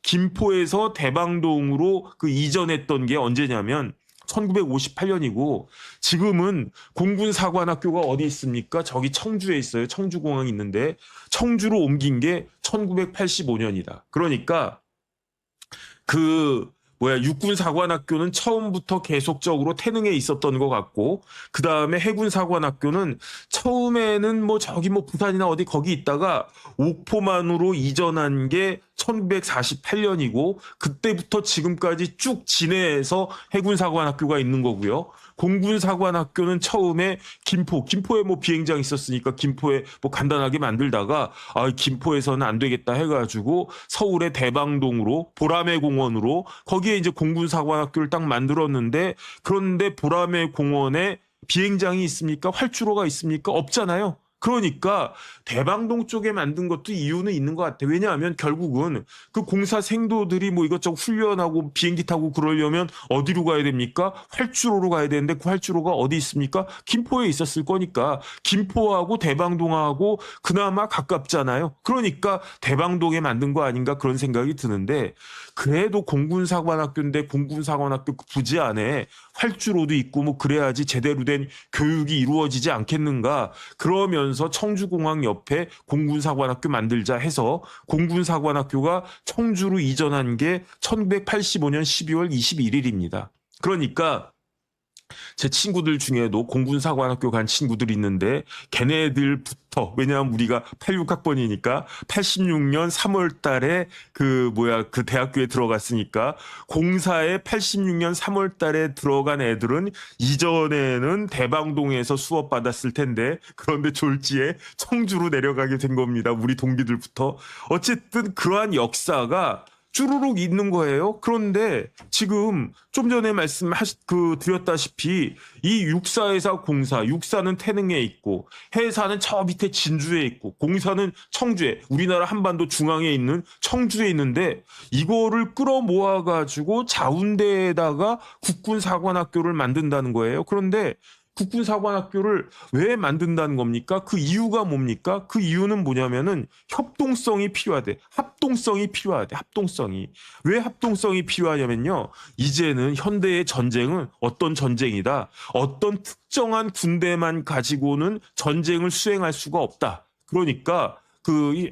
김포에서 대방동으로 그 이전했던 게 언제냐면 1958년이고 지금은 공군사관학교가 어디 있습니까? 저기 청주에 있어요. 청주공항이 있는데 청주로 옮긴 게 1985년이다. 그러니까 육군사관학교는 처음부터 계속적으로 태능에 있었던 것 같고, 그 다음에 해군사관학교는 처음에는 부산이나 어디 거기 있다가 옥포만으로 이전한 게 1948년이고, 그때부터 지금까지 쭉 진해해서 해군사관학교가 있는 거고요. 공군사관학교는 처음에 김포에 비행장 있었으니까 김포에 간단하게 만들다가 김포에서는 안 되겠다 해가지고 서울의 대방동으로 보라매 공원으로 거기에 이제 공군사관학교를 딱 만들었는데 그런데 보라매 공원에 비행장이 있습니까? 활주로가 있습니까? 없잖아요. 그러니까 대방동 쪽에 만든 것도 이유는 있는 것 같아요. 왜냐하면 결국은 그 공사 생도들이 이것저것 훈련하고 비행기 타고 그러려면 어디로 가야 됩니까? 활주로로 가야 되는데 그 활주로가 어디 있습니까? 김포에 있었을 거니까 김포하고 대방동하고 그나마 가깝잖아요. 그러니까 대방동에 만든 거 아닌가 그런 생각이 드는데 그래도 공군사관학교인데 공군사관학교 부지 안에 활주로도 있고 그래야지 제대로 된 교육이 이루어지지 않겠는가. 그러면서 청주공항 옆에 공군사관학교 만들자 해서 공군사관학교가 청주로 이전한 게 1985년 12월 21일입니다. 그러니까 제 친구들 중에도 공군사관학교 간 친구들이 있는데 걔네들부터 왜냐하면 우리가 86학번이니까 86년 3월 달에 그 대학교에 들어갔으니까 공사에 86년 3월 달에 들어간 애들은 이전에는 대방동에서 수업 받았을 텐데 그런데 졸지에 청주로 내려가게 된 겁니다. 우리 동기들부터. 어쨌든 그러한 역사가 쭈루룩 있는 거예요. 그런데 지금 좀 전에 드렸다시피 이 육사회사 공사, 육사는 태능에 있고 해사는 저 밑에 진주에 있고 공사는 청주에, 우리나라 한반도 중앙에 있는 청주에 있는데 이거를 끌어모아가지고 자운대에다가 국군사관학교를 만든다는 거예요. 그런데 국군사관학교를 왜 만든다는 겁니까? 그 이유가 뭡니까? 그 이유는 뭐냐면은 협동성이 필요하대. 합동성이 필요하대. 합동성이. 왜 합동성이 필요하냐면요. 이제는 현대의 전쟁은 어떤 전쟁이다. 어떤 특정한 군대만 가지고는 전쟁을 수행할 수가 없다. 그러니까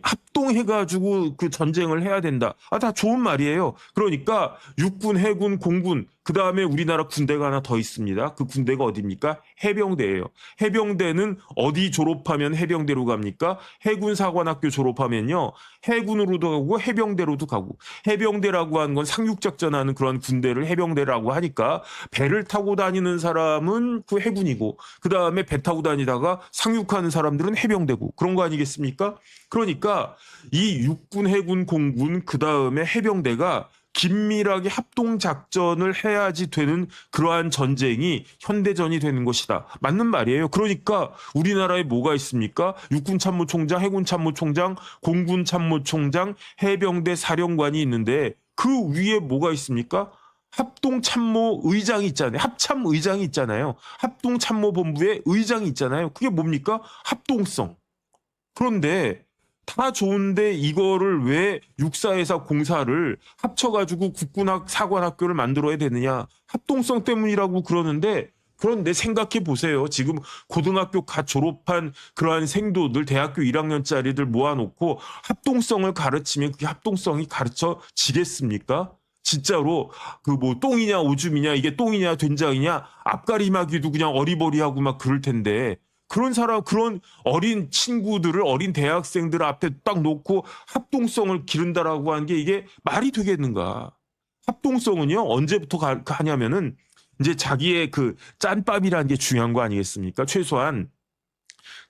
합동해가지고 그 전쟁을 해야 된다. 다 좋은 말이에요. 그러니까 육군, 해군, 공군, 그 다음에 우리나라 군대가 하나 더 있습니다. 그 군대가 어디입니까? 해병대예요. 해병대는 어디 졸업하면 해병대로 갑니까? 해군사관학교 졸업하면요. 해군으로도 가고 해병대로도 가고. 해병대라고 하는 건 상륙작전하는 그런 군대를 해병대라고 하니까 배를 타고 다니는 사람은 그 해군이고 그 다음에 배 타고 다니다가 상륙하는 사람들은 해병대고 그런 거 아니겠습니까? 그러니까 이 육군, 해군, 공군 그 다음에 해병대가 긴밀하게 합동작전을 해야지 되는 그러한 전쟁이 현대전이 되는 것이다. 맞는 말이에요. 그러니까 우리나라에 뭐가 있습니까? 육군참모총장, 해군참모총장, 공군참모총장, 해병대 사령관이 있는데 그 위에 뭐가 있습니까? 합동참모의장이 있잖아요. 합참의장이 있잖아요. 합동참모본부의 의장이 있잖아요. 그게 뭡니까? 합동성. 그런데 다 좋은데 이거를 왜 육사회사 공사를 합쳐가지고 국군사관학교를 만들어야 되느냐. 합동성 때문이라고 그러는데 그런데 생각해 보세요. 지금 고등학교 갓 졸업한 그러한 생도들 대학교 1학년짜리들 모아놓고 합동성을 가르치면 그게 합동성이 가르쳐지겠습니까? 진짜로 똥이냐 오줌이냐 이게 똥이냐 된장이냐 앞가림하기도 그냥 어리버리하고 막 그럴 텐데 그런 어린 친구들을 어린 대학생들 앞에 딱 놓고 합동성을 기른다라고 하는 게 이게 말이 되겠는가? 합동성은요 언제부터 하냐면은 이제 자기의 그 짠밥이라는 게 중요한 거 아니겠습니까? 최소한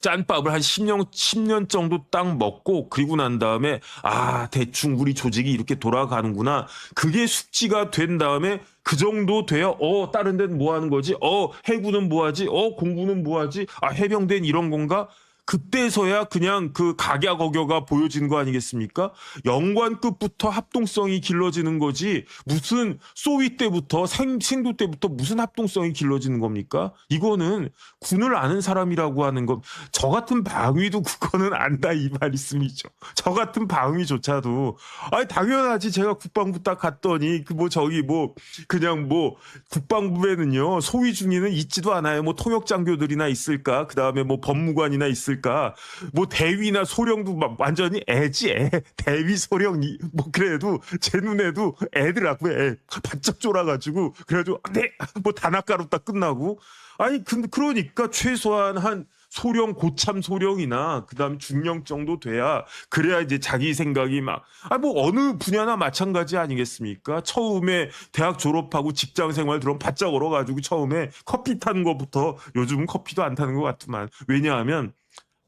짠밥을 한 10년 정도 딱 먹고 그리고 난 다음에 대충 우리 조직이 이렇게 돌아가는구나. 그게 숙지가 된 다음에 그 정도 돼야 다른 데는 뭐 하는 거지? 해군은 뭐 하지? 공군은 뭐 하지? 해병대는 이런 건가? 그때서야 그냥 그 각야거겨가 보여지는 거 아니겠습니까? 영관급부터 합동성이 길러지는 거지 무슨 소위 때부터 생도 때부터 무슨 합동성이 길러지는 겁니까? 이거는 군을 아는 사람이라고 하는 것, 저 같은 방위도 그거는 안다 이 말씀이죠. 저 같은 방위조차도 당연하지. 제가 국방부 딱 갔더니 그냥 국방부에는요 소위 중위는 있지도 않아요. 뭐 통역장교들이나 있을까? 그 다음에 뭐 법무관이나 있을까? 뭐 대위나 소령도 막 완전히 애지 애. 대위 소령이 뭐 그래도 제 눈에도 애들하고 애 바짝 쫄아가지고 그래가지고 뭐 단아가로 딱 끝나고 근데 그러니까 최소한 한 소령 고참 소령이나 그다음 중령 정도 돼야 그래야 이제 자기 생각이 뭐 어느 분야나 마찬가지 아니겠습니까? 처음에 대학 졸업하고 직장 생활 들어오면 바짝 얼어가지고 처음에 커피 타는 것부터 요즘은 커피도 안 타는 것 같지만 왜냐하면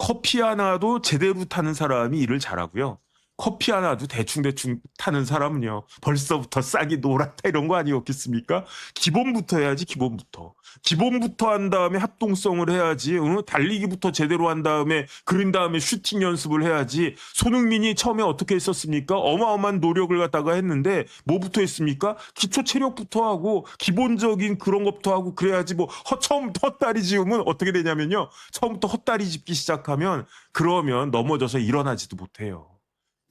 커피 하나도 제대로 타는 사람이 일을 잘하고요. 커피 하나도 대충대충 타는 사람은요. 벌써부터 싹이 노랗다 이런 거 아니었겠습니까? 기본부터 해야지 기본부터. 기본부터 한 다음에 합동성을 해야지. 달리기부터 제대로 한 다음에 그린 다음에 슈팅 연습을 해야지. 손흥민이 처음에 어떻게 했었습니까? 어마어마한 노력을 갖다가 했는데 뭐부터 했습니까? 기초 체력부터 하고 기본적인 그런 것부터 하고 그래야지 처음부터 헛다리 짚으면 어떻게 되냐면요. 처음부터 헛다리 짚기 시작하면 그러면 넘어져서 일어나지도 못해요.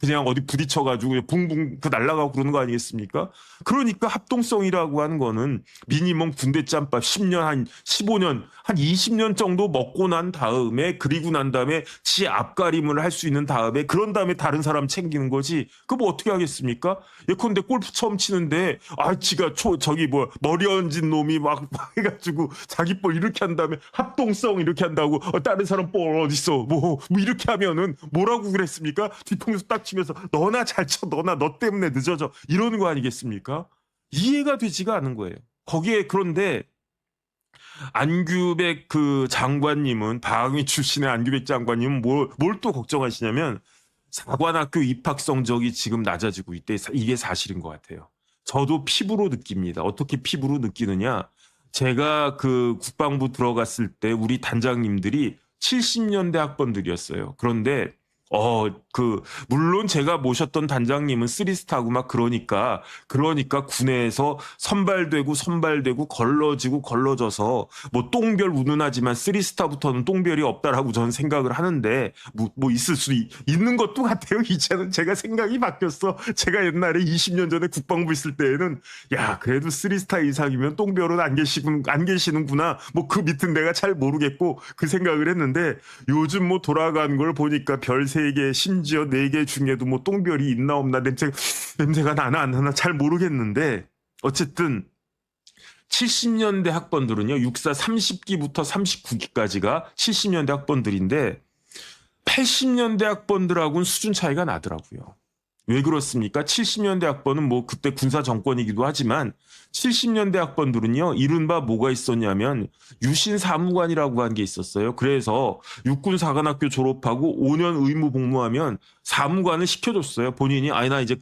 그냥 어디 부딪혀가지고 붕붕 날아가고 그러는 거 아니겠습니까? 그러니까 합동성이라고 하는 거는 미니멈 군대 짬밥 10년, 한 15년, 한 20년 정도 먹고 난 다음에 그리고 난 다음에 지 앞가림을 할 수 있는 다음에 그런 다음에 다른 사람 챙기는 거지. 그거 뭐 어떻게 하겠습니까? 예컨대 골프 처음 치는데 지가 머리 얹은 놈이 막 해가지고 자기 볼 이렇게 한 다음에 합동성 이렇게 한다고 다른 사람 볼 어딨어 뭐 이렇게 하면은 뭐라고 그랬습니까? 뒤통수 딱 치면서 너나 잘 쳐, 너 때문에 늦어져 이러는 거 아니겠습니까? 이해가 되지가 않은 거예요. 거기에 그런데 안규백 그 장관님은 방위 출신의 안규백 장관님은 뭘 또 걱정하시냐면 사관학교 입학 성적이 지금 낮아지고 있대. 이게 사실인 것 같아요. 저도 피부로 느낍니다. 어떻게 피부로 느끼느냐? 제가 그 국방부 들어갔을 때 우리 단장님들이 70년대 학번들이었어요. 그런데 물론 제가 모셨던 단장님은 쓰리스타고 막 그러니까 군에서 선발되고 걸러져서 뭐 똥별 운운하지만 쓰리스타부터는 똥별이 없다라고 저는 생각을 하는데 뭐 있을 수 있는 것도 같아요. 이제는 제가 생각이 바뀌었어. 제가 옛날에 20년 전에 국방부 있을 때에는 그래도 쓰리스타 이상이면 똥별은 안 계시는구나. 뭐 그 밑은 내가 잘 모르겠고 그 생각을 했는데 요즘 뭐 돌아간 걸 보니까 별 3개 심지어 4개 중에도 뭐 똥별이 있나 없나 냄새가 나나 안 나나 잘 모르겠는데 어쨌든 70년대 학번들은요. 육사 30기부터 39기까지가 70년대 학번들인데 80년대 학번들하고는 수준 차이가 나더라고요. 왜 그렇습니까? 70년대 학번은 뭐 그때 군사 정권이기도 하지만 70년대 학번들은요. 이른바 뭐가 있었냐면 유신 사무관이라고 한 게 있었어요. 그래서 육군사관학교 졸업하고 5년 의무 복무하면 사무관을 시켜줬어요. 본인이 나 이제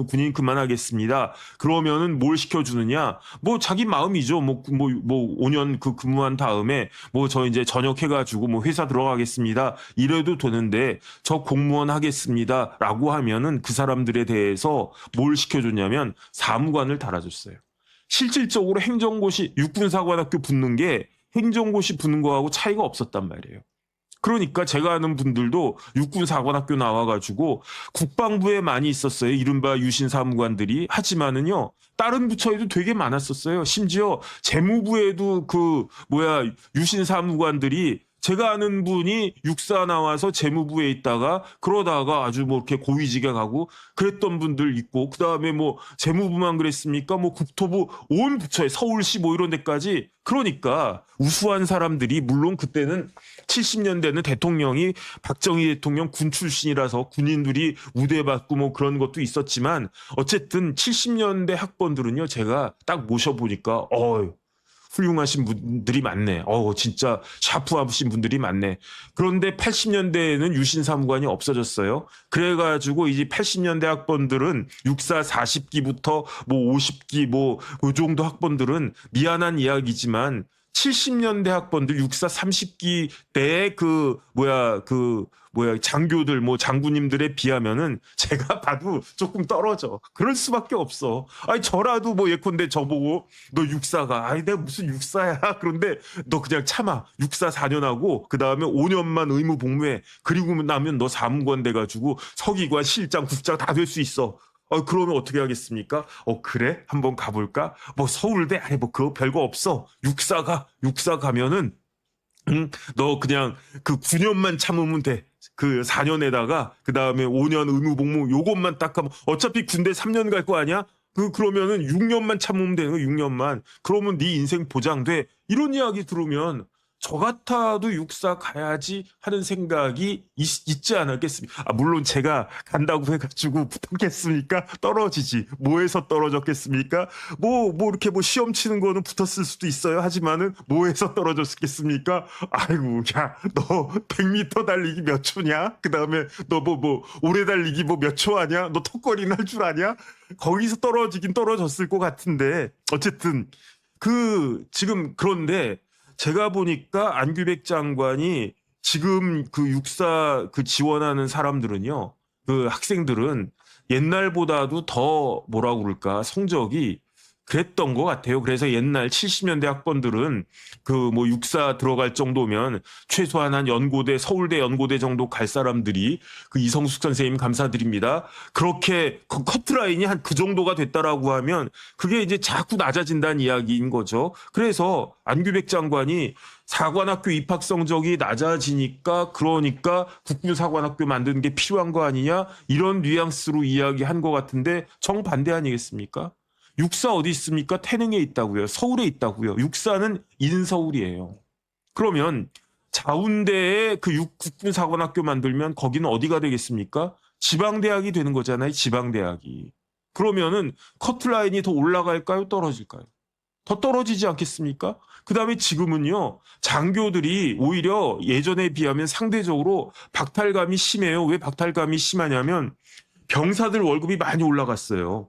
군인 그만하겠습니다. 그러면은 뭘 시켜주느냐? 뭐 자기 마음이죠. 뭐 5년 그 근무한 다음에 저 이제 전역해가지고 뭐 회사 들어가겠습니다. 이래도 되는데 저 공무원 하겠습니다라고 하면은 그 사람들에 대해서 뭘 시켜줬냐면 사무관을 달아줬어요. 실질적으로 행정고시 육군사관학교 붙는 게 행정고시 붙는 거하고 차이가 없었단 말이에요. 그러니까 제가 아는 분들도 육군사관학교 나와가지고 국방부에 많이 있었어요. 이른바 유신사무관들이. 하지만은요. 다른 부처에도 되게 많았었어요. 심지어 재무부에도 유신사무관들이 제가 아는 분이 육사 나와서 재무부에 있다가 그러다가 아주 뭐 이렇게 고위직에 가고 그랬던 분들 있고 그다음에 뭐 재무부만 그랬습니까? 뭐 국토부 온 부처에 서울시 뭐 이런 데까지 그러니까 우수한 사람들이 물론 그때는 70년대는 대통령이 박정희 대통령 군 출신이라서 군인들이 우대받고 뭐 그런 것도 있었지만 어쨌든 70년대 학번들은요 제가 딱 모셔보니까 훌륭하신 분들이 많네. 진짜 샤프하신 분들이 많네. 그런데 80년대에는 유신사무관이 없어졌어요. 그래가지고 이제 80년대 학번들은 육사 40기부터 뭐 50기 뭐 그 정도 학번들은 미안한 이야기지만 70년대 학번들 육사 30기 때의 장교들 뭐 장군님들에 비하면은 제가 봐도 조금 떨어져. 그럴 수밖에 없어. 아니 저라도 뭐 예컨대 저보고 너 육사가 아니 내가 무슨 육사야. 그런데 너 그냥 참아. 육사 4년 하고 그다음에 5년만 의무 복무해. 그리고 나면 너 사무관 돼 가지고 서기관, 실장, 국장 다 될 수 있어. 그러면 어떻게 하겠습니까? 그래? 한번 가볼까? 뭐 서울대? 아니 뭐 그거 별거 없어. 육사 가면은 너 그냥 그 9년만 참으면 돼. 그 4년에다가 그 다음에 5년 의무 복무 요것만 딱 하면 어차피 군대 3년 갈 거 아니야? 그러면은 6년만 참으면 되는 거 6년만. 그러면 네 인생 보장돼. 이런 이야기 들으면 저 같아도 육사 가야지 하는 생각이 있지 않았겠습니까? 물론 제가 간다고 해가지고 붙었겠습니까? 떨어지지. 뭐에서 떨어졌겠습니까? 뭐 이렇게 뭐 시험 치는 거는 붙었을 수도 있어요. 하지만은 뭐에서 떨어졌겠습니까? 아이고, 야, 너 100m 달리기 몇 초냐? 그 다음에 너 오래 달리기 뭐 몇 초 하냐? 너 턱걸이 날 줄 아냐? 거기서 떨어지긴 떨어졌을 것 같은데, 어쨌든, 지금 그런데, 제가 보니까 안규백 장관이 지금 그 육사 지원하는 사람들은요, 그 학생들은 옛날보다도 더 뭐라고 그럴까, 성적이 그랬던 것 같아요. 그래서 옛날 70년대 학번들은 그 뭐 육사 들어갈 정도면 최소한 한 연고대, 서울대 연고대 정도 갈 사람들이 그 이성숙 선생님 감사드립니다. 그렇게 그 커트라인이 한 그 정도가 됐다라고 하면 그게 이제 자꾸 낮아진다는 이야기인 거죠. 그래서 안규백 장관이 사관학교 입학 성적이 낮아지니까 그러니까 국군사관학교 만드는 게 필요한 거 아니냐 이런 뉘앙스로 이야기한 것 같은데 정반대 아니겠습니까? 육사 어디 있습니까? 태릉에 있다고요. 서울에 있다고요. 육사는 인서울이에요. 그러면 자운대에 그 국군사관학교 만들면 거기는 어디가 되겠습니까? 지방대학이 되는 거잖아요. 지방대학이. 그러면은 커트라인이 더 올라갈까요? 떨어질까요? 더 떨어지지 않겠습니까? 그 다음에 지금은요, 장교들이 오히려 예전에 비하면 상대적으로 박탈감이 심해요. 왜 박탈감이 심하냐면 병사들 월급이 많이 올라갔어요.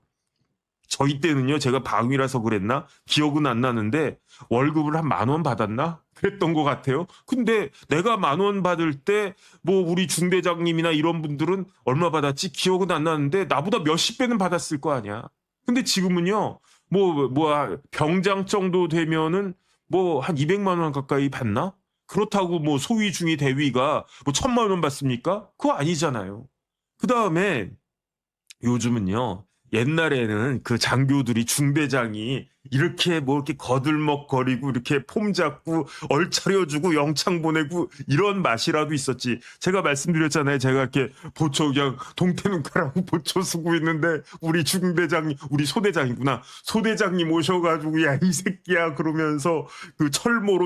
저희 때는요, 제가 방위라서 그랬나? 기억은 안 나는데, 월급을 한 10,000원 받았나? 그랬던 것 같아요. 근데 내가 10,000원 받을 때, 뭐, 우리 중대장님이나 이런 분들은 얼마 받았지? 기억은 안 나는데, 나보다 몇십 배는 받았을 거 아니야. 근데 지금은요, 병장 정도 되면은, 한 200만 원 가까이 받나? 그렇다고 뭐, 소위 중위 대위가 뭐, 1,000만 원 받습니까? 그거 아니잖아요. 그 다음에, 요즘은요, 옛날에는 그 장교들이 중대장이 이렇게 거들먹거리고 이렇게 폼 잡고 얼차려주고 영창 보내고 이런 맛이라도 있었지. 제가 말씀드렸잖아요. 제가 이렇게 보초 그냥 동태눈가라고 보초 쓰고 있는데 우리 중대장이 우리 소대장이구나. 소대장님 오셔가지고 야 이 새끼야 그러면서 그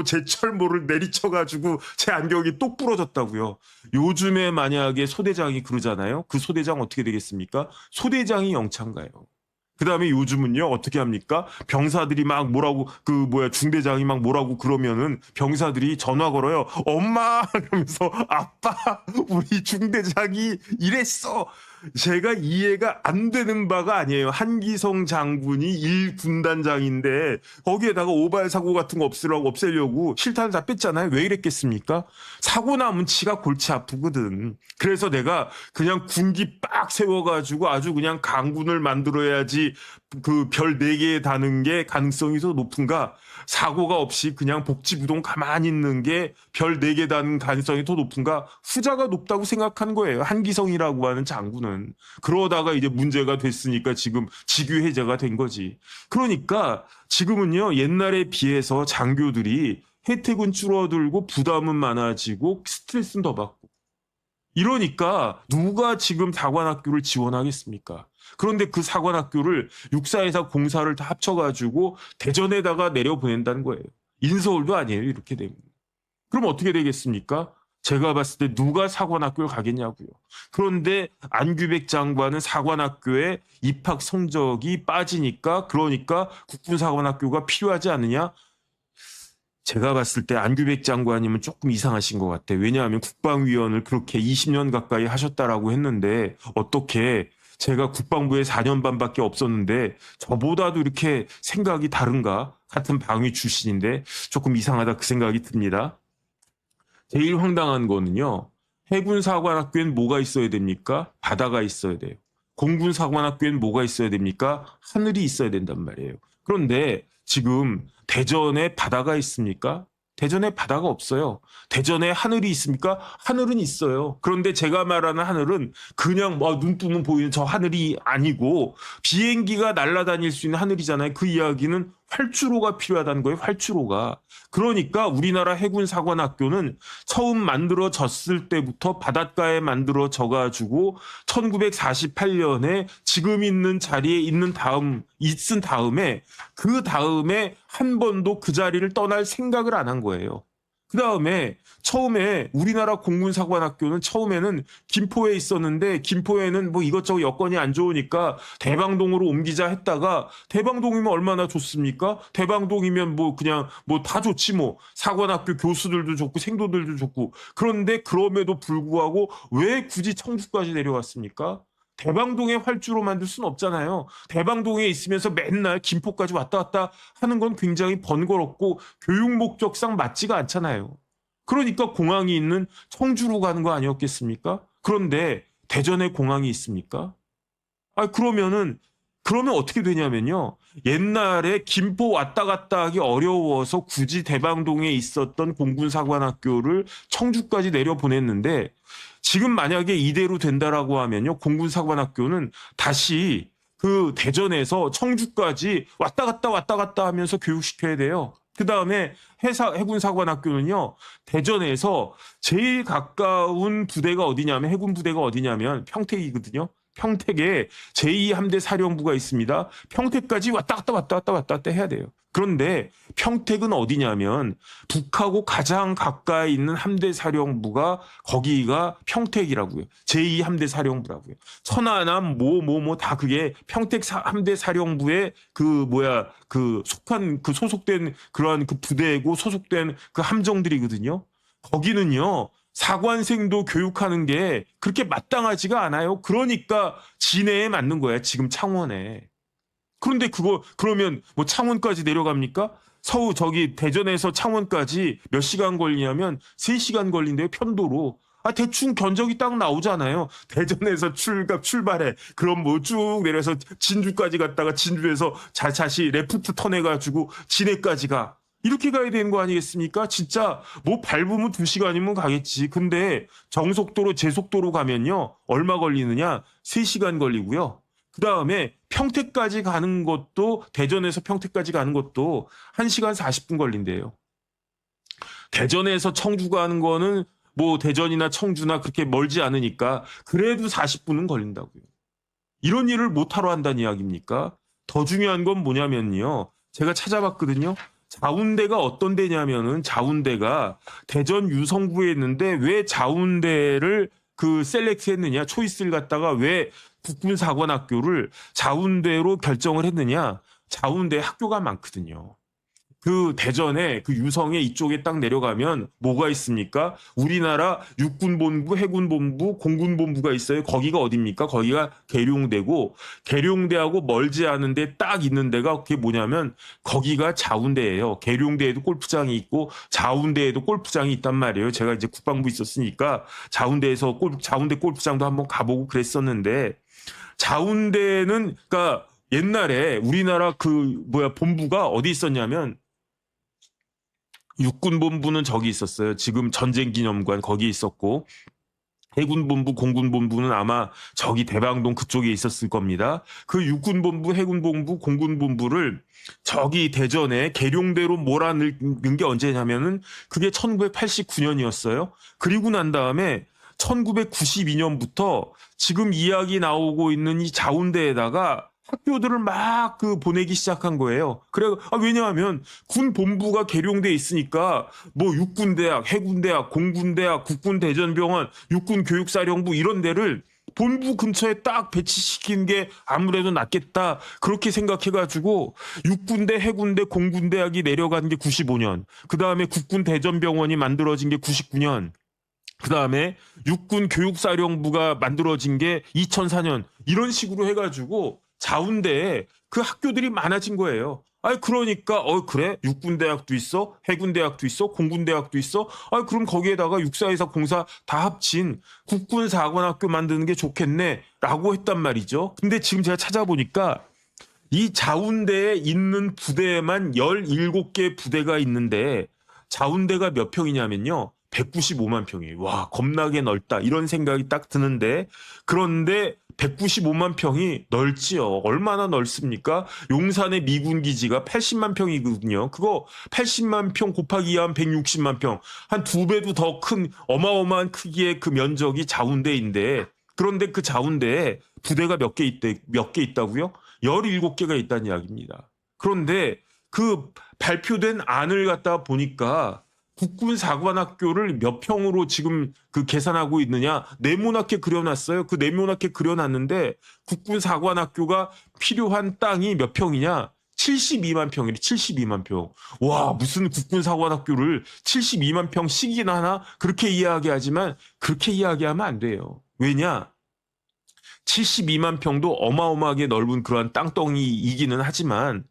제 철모를 내리쳐가지고 제 안경이 똑 부러졌다고요. 요즘에 만약에 소대장이 그러잖아요. 그 소대장 어떻게 되겠습니까? 소대장이 영창 가요. 그 다음에 요즘은요, 어떻게 합니까? 병사들이 막 중대장이 막 뭐라고 그러면은 병사들이 전화 걸어요. 엄마! 그러면서 아빠! 우리 중대장이 이랬어! 제가 이해가 안 되는 바가 아니에요. 한기성 장군이 1군단장인데 거기에다가 오발 사고 같은 거 없애려고 실탄을 다 뺐잖아요. 왜 이랬겠습니까? 사고 나면 치가 골치 아프거든. 그래서 내가 그냥 군기 빡 세워가지고 아주 그냥 강군을 만들어야지 그 별 4개에 다는 게 가능성이 더 높은가? 사고가 없이 그냥 복지부동 가만히 있는 게 별 4개 다는 가능성이 더 높은가? 후자가 높다고 생각한 거예요. 한기성이라고 하는 장군은. 그러다가 이제 문제가 됐으니까 지금 직위 해제가 된 거지. 그러니까 지금은요, 옛날에 비해서 장교들이 혜택은 줄어들고 부담은 많아지고 스트레스는 더 받고. 이러니까 누가 지금 사관학교를 지원하겠습니까? 그런데 그 사관학교를 육사에서 공사를 다 합쳐가지고 대전에다가 내려보낸다는 거예요. 인서울도 아니에요. 이렇게 되면. 그럼 어떻게 되겠습니까? 제가 봤을 때 누가 사관학교를 가겠냐고요. 그런데 안규백 장관은 사관학교에 입학 성적이 빠지니까 그러니까 국군사관학교가 필요하지 않느냐? 제가 봤을 때 안규백 장관님은 조금 이상하신 것 같아요. 왜냐하면 국방위원을 그렇게 20년 가까이 하셨다라고 했는데 어떻게 제가 국방부에 4년 반밖에 없었는데 저보다도 이렇게 생각이 다른가? 같은 방위 출신인데 조금 이상하다 그 생각이 듭니다. 제일 황당한 거는요. 해군사관학교엔 뭐가 있어야 됩니까? 바다가 있어야 돼요. 공군사관학교엔 뭐가 있어야 됩니까? 하늘이 있어야 된단 말이에요. 그런데 지금 대전에 바다가 있습니까? 대전에 바다가 없어요. 대전에 하늘이 있습니까? 하늘은 있어요. 그런데 제가 말하는 하늘은 그냥 눈 뜨면 보이는 저 하늘이 아니고 비행기가 날아다닐 수 있는 하늘이잖아요. 그 이야기는 활주로가 필요하다는 거예요. 활주로가. 그러니까 우리나라 해군사관학교는 처음 만들어졌을 때부터 바닷가에 만들어져 가지고 1948년에 지금 있는 자리에 있은 다음에 그 다음에 한 번도 그 자리를 떠날 생각을 안 한 거예요. 그 다음에 처음에 우리나라 공군사관학교는 처음에는 김포에 있었는데 김포에는 뭐 이것저것 여건이 안 좋으니까 대방동으로 옮기자 했다가 대방동이면 얼마나 좋습니까? 대방동이면 뭐 그냥 뭐 다 좋지 뭐. 사관학교 교수들도 좋고 생도들도 좋고. 그런데 그럼에도 불구하고 왜 굳이 청주까지 내려왔습니까? 대방동에 활주로 만들 수는 없잖아요. 대방동에 있으면서 맨날 김포까지 왔다 갔다 하는 건 굉장히 번거롭고 교육 목적상 맞지가 않잖아요. 그러니까 공항이 있는 청주로 가는 거 아니었겠습니까? 그런데 대전에 공항이 있습니까? 그러면 어떻게 되냐면요. 옛날에 김포 왔다 갔다 하기 어려워서 굳이 대방동에 있었던 공군사관학교를 청주까지 내려보냈는데 지금 만약에 이대로 된다라고 하면요. 공군사관학교는 다시 그 대전에서 청주까지 왔다 갔다 하면서 교육시켜야 돼요. 그 다음에 해군사관학교는요. 대전에서 제일 가까운 부대가 어디냐면 해군 부대가 어디냐면 평택이거든요. 평택에 제2함대 사령부가 있습니다. 평택까지 왔다 갔다 해야 돼요. 그런데 평택은 어디냐면 북하고 가장 가까이 있는 함대 사령부가 거기가 평택이라고요. 제2함대 사령부라고요. 천안함 다 그게 평택 함대 사령부의 소속된 그러한 그 부대고 소속된 그 함정들이거든요. 거기는요. 사관생도 교육하는 게 그렇게 마땅하지가 않아요. 그러니까 진해에 맞는 거야. 지금 창원에. 그런데 그러면 뭐 창원까지 내려갑니까? 대전에서 창원까지 몇 시간 걸리냐면 3시간 걸린대요. 편도로. 대충 견적이 딱 나오잖아요. 대전에서 출발해. 그럼 뭐 쭉 내려서 진주까지 갔다가 진주에서 다시 레프트 턴해가지고 진해까지 가. 이렇게 가야 되는 거 아니겠습니까? 진짜 뭐 밟으면 2시간이면 가겠지. 근데 정속도로 제속도로 가면요. 얼마 걸리느냐? 3시간 걸리고요. 그 다음에 평택까지 가는 것도 대전에서 평택까지 가는 것도 1시간 40분 걸린대요. 대전에서 청주 가는 거는 뭐 대전이나 청주나 그렇게 멀지 않으니까 그래도 40분은 걸린다고요. 이런 일을 못하러 한다는 이야기입니까? 더 중요한 건 뭐냐면요. 제가 찾아봤거든요. 자운대가 어떤 데냐면은 자운대가 대전 유성구에 있는데 왜 자운대를 셀렉트 했느냐, 초이스를 갖다가 왜 국군사관학교를 자운대로 결정을 했느냐. 자운대 학교가 많거든요. 그 대전에 그 유성에 이쪽에 딱 내려가면 뭐가 있습니까? 우리나라 육군본부, 해군본부, 공군본부가 있어요. 거기가 어딥니까? 거기가 계룡대고 계룡대하고 멀지 않은데 딱 있는 데가 그게 뭐냐면 거기가 자운대예요. 계룡대에도 골프장이 있고 자운대에도 골프장이 있단 말이에요. 제가 이제 국방부 있었으니까 자운대 골프장도 한번 가보고 그랬었는데 자운대는 그러니까 옛날에 우리나라 본부가 어디 있었냐면 육군본부는 저기 있었어요. 지금 전쟁기념관 거기 있었고 해군본부, 공군본부는 아마 저기 대방동 그쪽에 있었을 겁니다. 그 육군본부, 해군본부, 공군본부를 저기 대전에 계룡대로 몰아넣은 게 언제냐면은 그게 1989년이었어요. 그리고 난 다음에 1992년부터 지금 이야기 나오고 있는 이 자운대에다가 학교들을 막 보내기 시작한 거예요. 왜냐하면 군 본부가 계룡대에 있으니까 뭐 육군대학, 해군대학, 공군대학, 국군대전병원, 육군교육사령부 이런 데를 본부 근처에 딱 배치시키는 게 아무래도 낫겠다. 그렇게 생각해가지고 육군대, 해군대, 공군대학이 내려간 게 95년. 그 다음에 국군 대전병원이 만들어진 게 99년. 그 다음에 육군 교육사령부가 만들어진 게 2004년. 이런 식으로 해가지고 자운대에 그 학교들이 많아진 거예요. 아니 그러니까 그래 육군대학도 있어, 해군대학도 있어, 공군대학도 있어. 그럼 거기에다가 육사에서 공사 다 합친 국군사관학교 만드는 게 좋겠네라고 했단 말이죠. 근데 지금 제가 찾아보니까 이 자운대에 있는 부대에만 17개 부대가 있는데 자운대가 몇 평이냐면요. 195만 평이에요. 와, 겁나게 넓다. 이런 생각이 딱 드는데 그런데 195만 평이 넓지요. 얼마나 넓습니까? 용산의 미군 기지가 80만 평이거든요. 그거 80만 평 곱하기 2하면 160만 평. 한 2배도 더 큰 어마어마한 크기의 그 면적이 자운대인데 그런데 그 자운대에 부대가 몇 개 있다고요? 17개가 있다는 이야기입니다. 그런데 그 발표된 안을 갖다 보니까 국군사관학교를 몇 평으로 지금 그 계산하고 있느냐? 네모나게 그려놨어요. 그 네모나게 그려놨는데 국군사관학교가 필요한 땅이 몇 평이냐? 72만 평이래. 72만 평. 와, 무슨 국군사관학교를 72만 평씩이나 하나? 그렇게 이야기하지만 그렇게 이야기하면 안 돼요. 왜냐? 72만 평도 어마어마하게 넓은 그러한 땅덩이이기는 하지만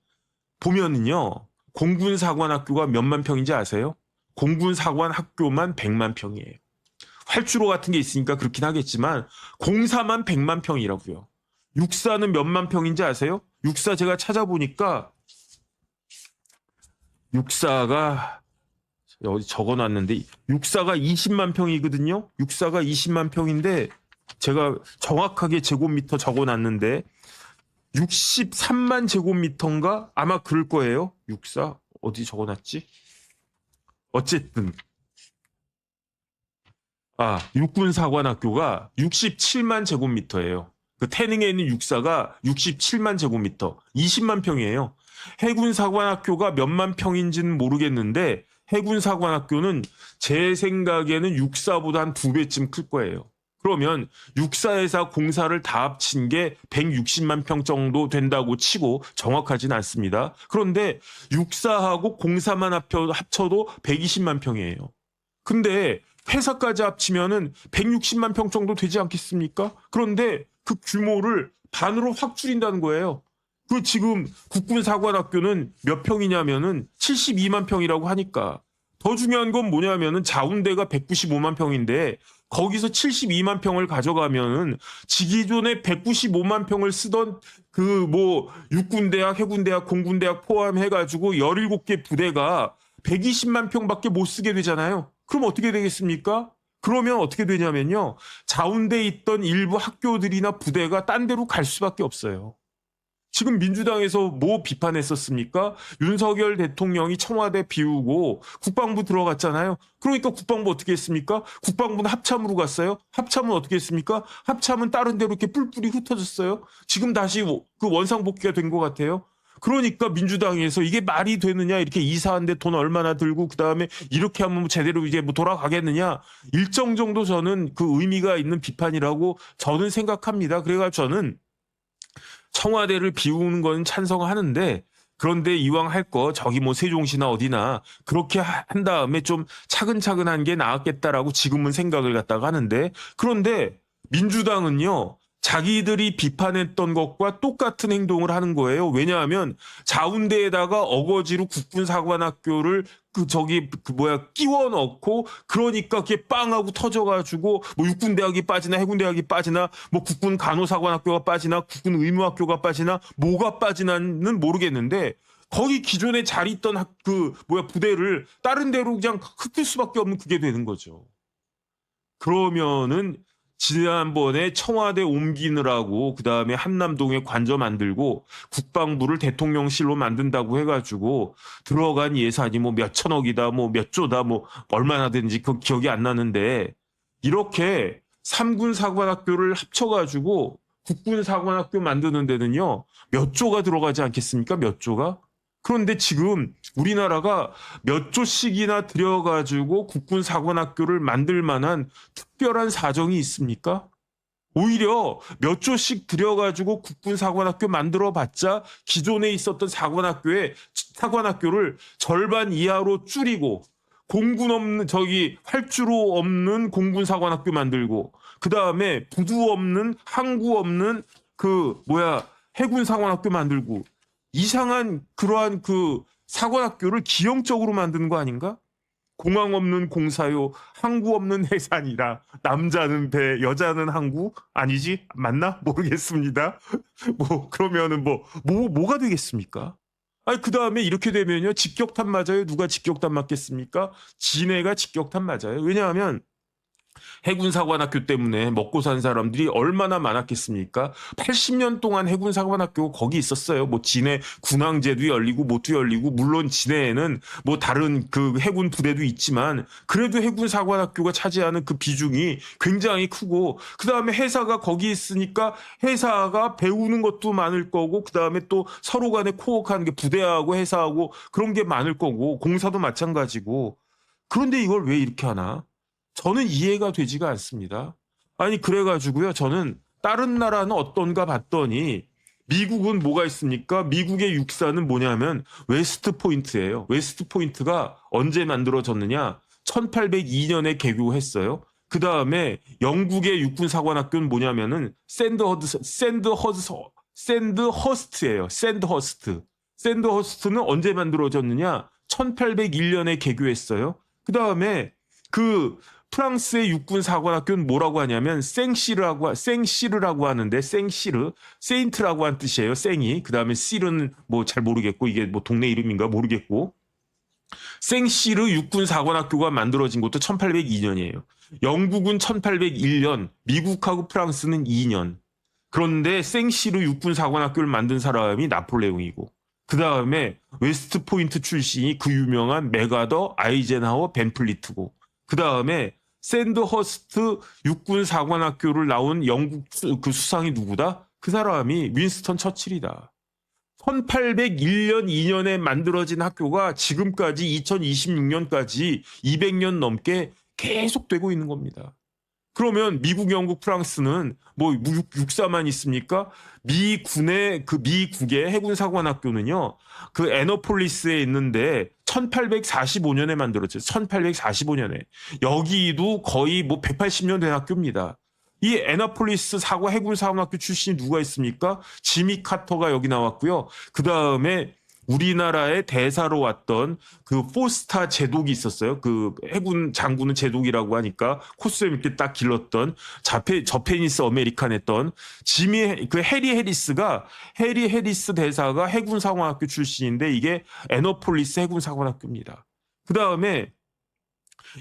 보면은요. 공군사관학교가 몇만 평인지 아세요? 공군사관학교만 100만 평이에요. 활주로 같은 게 있으니까 그렇긴 하겠지만 공사만 100만 평이라고요. 육사는 몇만 평인지 아세요? 육사 제가 찾아보니까 육사가 어디 적어놨는데 육사가 20만 평이거든요. 육사가 20만 평인데 제가 정확하게 제곱미터 적어놨는데 63만 제곱미터인가? 아마 그럴 거예요. 육사 어디 적어놨지? 어쨌든 육군사관학교가 67만 제곱미터예요. 그 태능에 있는 육사가 67만 제곱미터, 20만 평이에요. 해군사관학교가 몇만 평인지는 모르겠는데 해군사관학교는 제 생각에는 육사보다 한 2배쯤 클 거예요. 그러면 육사에서 공사를 다 합친 게 160만 평 정도 된다고 치고 정확하진 않습니다. 그런데 육사하고 공사만 합쳐도 120만 평이에요. 근데 회사까지 합치면은 160만 평 정도 되지 않겠습니까? 그런데 그 규모를 반으로 확 줄인다는 거예요. 그 지금 국군사관학교는 몇 평이냐면은 72만 평이라고 하니까 더 중요한 건 뭐냐면은 자운대가 195만 평인데 거기서 72만 평을 가져가면은 기존에 195만 평을 쓰던 그 뭐 육군대학, 해군대학, 공군대학 포함해가지고 17개 부대가 120만 평밖에 못 쓰게 되잖아요. 그럼 어떻게 되겠습니까? 그러면 어떻게 되냐면요. 자운대에 있던 일부 학교들이나 부대가 딴 데로 갈 수밖에 없어요. 지금 민주당에서 뭐 비판했었습니까? 윤석열 대통령이 청와대 비우고 국방부 들어갔잖아요. 그러니까 국방부 어떻게 했습니까? 국방부는 합참으로 갔어요. 합참은 어떻게 했습니까? 합참은 다른 데로 이렇게 뿔뿔이 흩어졌어요. 지금 다시 그 원상복귀가 된 것 같아요. 그러니까 민주당에서 이게 말이 되느냐 이렇게 이사하는데 돈 얼마나 들고 그다음에 이렇게 하면 뭐 제대로 이제 뭐 돌아가겠느냐 일정 정도 저는 그 의미가 있는 비판이라고 저는 생각합니다. 그래가지고 저는 청와대를 비우는 건 찬성하는데 그런데 이왕 할 거 저기 뭐 세종시나 어디나 그렇게 한 다음에 좀 차근차근 한 게 나았겠다라고 지금은 생각을 갖다가 하는데 그런데 민주당은요. 자기들이 비판했던 것과 똑같은 행동을 하는 거예요. 왜냐하면 자운대에다가 어거지로 국군사관학교를 끼워 넣고 그러니까 그게 빵하고 터져가지고 뭐 육군대학이 빠지나 해군대학이 빠지나 뭐 국군간호사관학교가 빠지나 국군의무학교가 빠지나 뭐가 빠지나는 모르겠는데 거기 기존에 잘 있던 부대를 다른 데로 그냥 흩을 수밖에 없는 그게 되는 거죠. 그러면은 지난번에 청와대 옮기느라고 그다음에 한남동에 관저 만들고 국방부를 대통령실로 만든다고 해가지고 들어간 예산이 뭐 몇 천억이다 뭐 몇 조다 뭐 얼마나 되는지 그 기억이 안 나는데 이렇게 삼군사관학교를 합쳐가지고 국군사관학교 만드는 데는요 몇 조가 들어가지 않겠습니까? 몇 조가? 그런데 지금 우리나라가 몇 조씩이나 들여가지고 국군사관학교를 만들 만한 특별한 사정이 있습니까? 오히려 몇 조씩 들여가지고 국군사관학교 만들어봤자 기존에 있었던 사관학교를 절반 이하로 줄이고 공군 없는 활주로 없는 공군사관학교 만들고 그 다음에 부두 없는 항구 없는 해군사관학교 만들고 이상한 그러한 사관학교를 기형적으로 만드는 거 아닌가? 공항 없는 공사요, 항구 없는 해산이라 남자는 배, 여자는 항구 아니지? 맞나? 모르겠습니다. 그러면은 뭐가 되겠습니까? 아니 그 다음에 이렇게 되면요 직격탄 맞아요. 누가 직격탄 맞겠습니까? 지네가 직격탄 맞아요. 왜냐하면 해군사관학교 때문에 먹고 산 사람들이 얼마나 많았겠습니까? 80년 동안 해군사관학교 거기 있었어요. 진해 군항제도 열리고 모두 열리고 물론 진해에는 다른 해군 부대도 있지만 그래도 해군사관학교가 차지하는 그 비중이 굉장히 크고 그 다음에 해사가 거기 있으니까 해사가 배우는 것도 많을 거고 그 다음에 또 서로 간에 코어하는 게 부대하고 해사하고 그런 게 많을 거고 공사도 마찬가지고 그런데 이걸 왜 이렇게 하나? 저는 이해가 되지가 않습니다. 아니 그래가지고요. 저는 다른 나라는 어떤가 봤더니 미국은 뭐가 있습니까? 미국의 육사는 뭐냐면 웨스트 포인트예요. 웨스트 포인트가 언제 만들어졌느냐? 1802년에 개교했어요. 그 다음에 영국의 육군사관학교는 뭐냐면은 샌드허스트예요. 샌드허스트는 언제 만들어졌느냐? 1801년에 개교했어요. 그 다음에 프랑스의 육군사관학교는 뭐라고 하냐면 생시르라고 하는데 세인트라고 하는 뜻이에요. 생이. 그 다음에 실은 잘 모르겠고 이게 동네 이름인가 모르겠고 생시르 육군사관학교가 만들어진 것도 1802년이에요. 영국은 1801년, 미국하고 프랑스는 2년. 그런데 생시르 육군사관학교를 만든 사람이 나폴레옹이고 그 다음에 웨스트 포인트 출신이 그 유명한 메가더, 아이젠하워, 벤플리트고 그 다음에 샌드허스트 육군사관학교를 나온 영국 수상이 누구다? 그 사람이 윈스턴 처칠이다. 1801년 2년에 만들어진 학교가 지금까지 2026년까지 200년 넘게 계속되고 있는 겁니다. 그러면 미국, 영국, 프랑스는 육사만 있습니까? 미국의 해군사관학교는요, 애너폴리스에 있는데 1845년에 만들어졌어요. 1845년에. 여기도 거의 180년 된 학교입니다. 이 애너폴리스 해군사관학교 출신이 누가 있습니까? 지미 카터가 여기 나왔고요. 그 다음에 우리나라의 대사로 왔던 포스타 제독이 있었어요. 해군 장군은 제독이라고 하니까 코스염 이렇게 딱 길렀던 저페니스 아메리칸 했던 해리 해리스 대사가 해군사관학교 출신인데 이게 애너폴리스 해군사관학교입니다. 그 다음에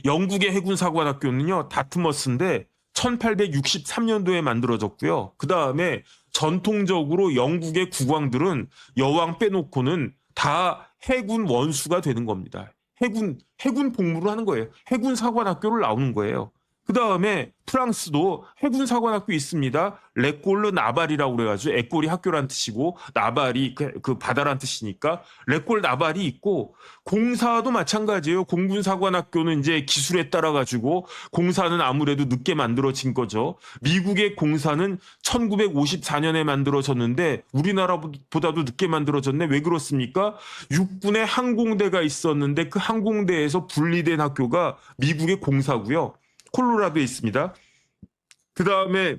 영국의 해군사관학교는요, 다트머스인데 1863년도에 만들어졌고요. 그 다음에 전통적으로 영국의 국왕들은 여왕 빼놓고는 다 해군 원수가 되는 겁니다. 해군 복무를 하는 거예요. 해군 사관학교를 나오는 거예요. 그 다음에 프랑스도 해군 사관학교 있습니다. 레꼴르 나발이라고 그래가지고 에꼴이 학교란 뜻이고 나발이 바다란 뜻이니까 레꼴 나발이 있고 공사도 마찬가지예요. 공군 사관학교는 이제 기술에 따라 가지고 공사는 아무래도 늦게 만들어진 거죠. 미국의 공사는 1954년에 만들어졌는데 우리나라보다도 늦게 만들어졌네. 왜 그렇습니까? 육군의 항공대가 있었는데 그 항공대에서 분리된 학교가 미국의 공사고요. 콜로라도에 있습니다. 그 다음에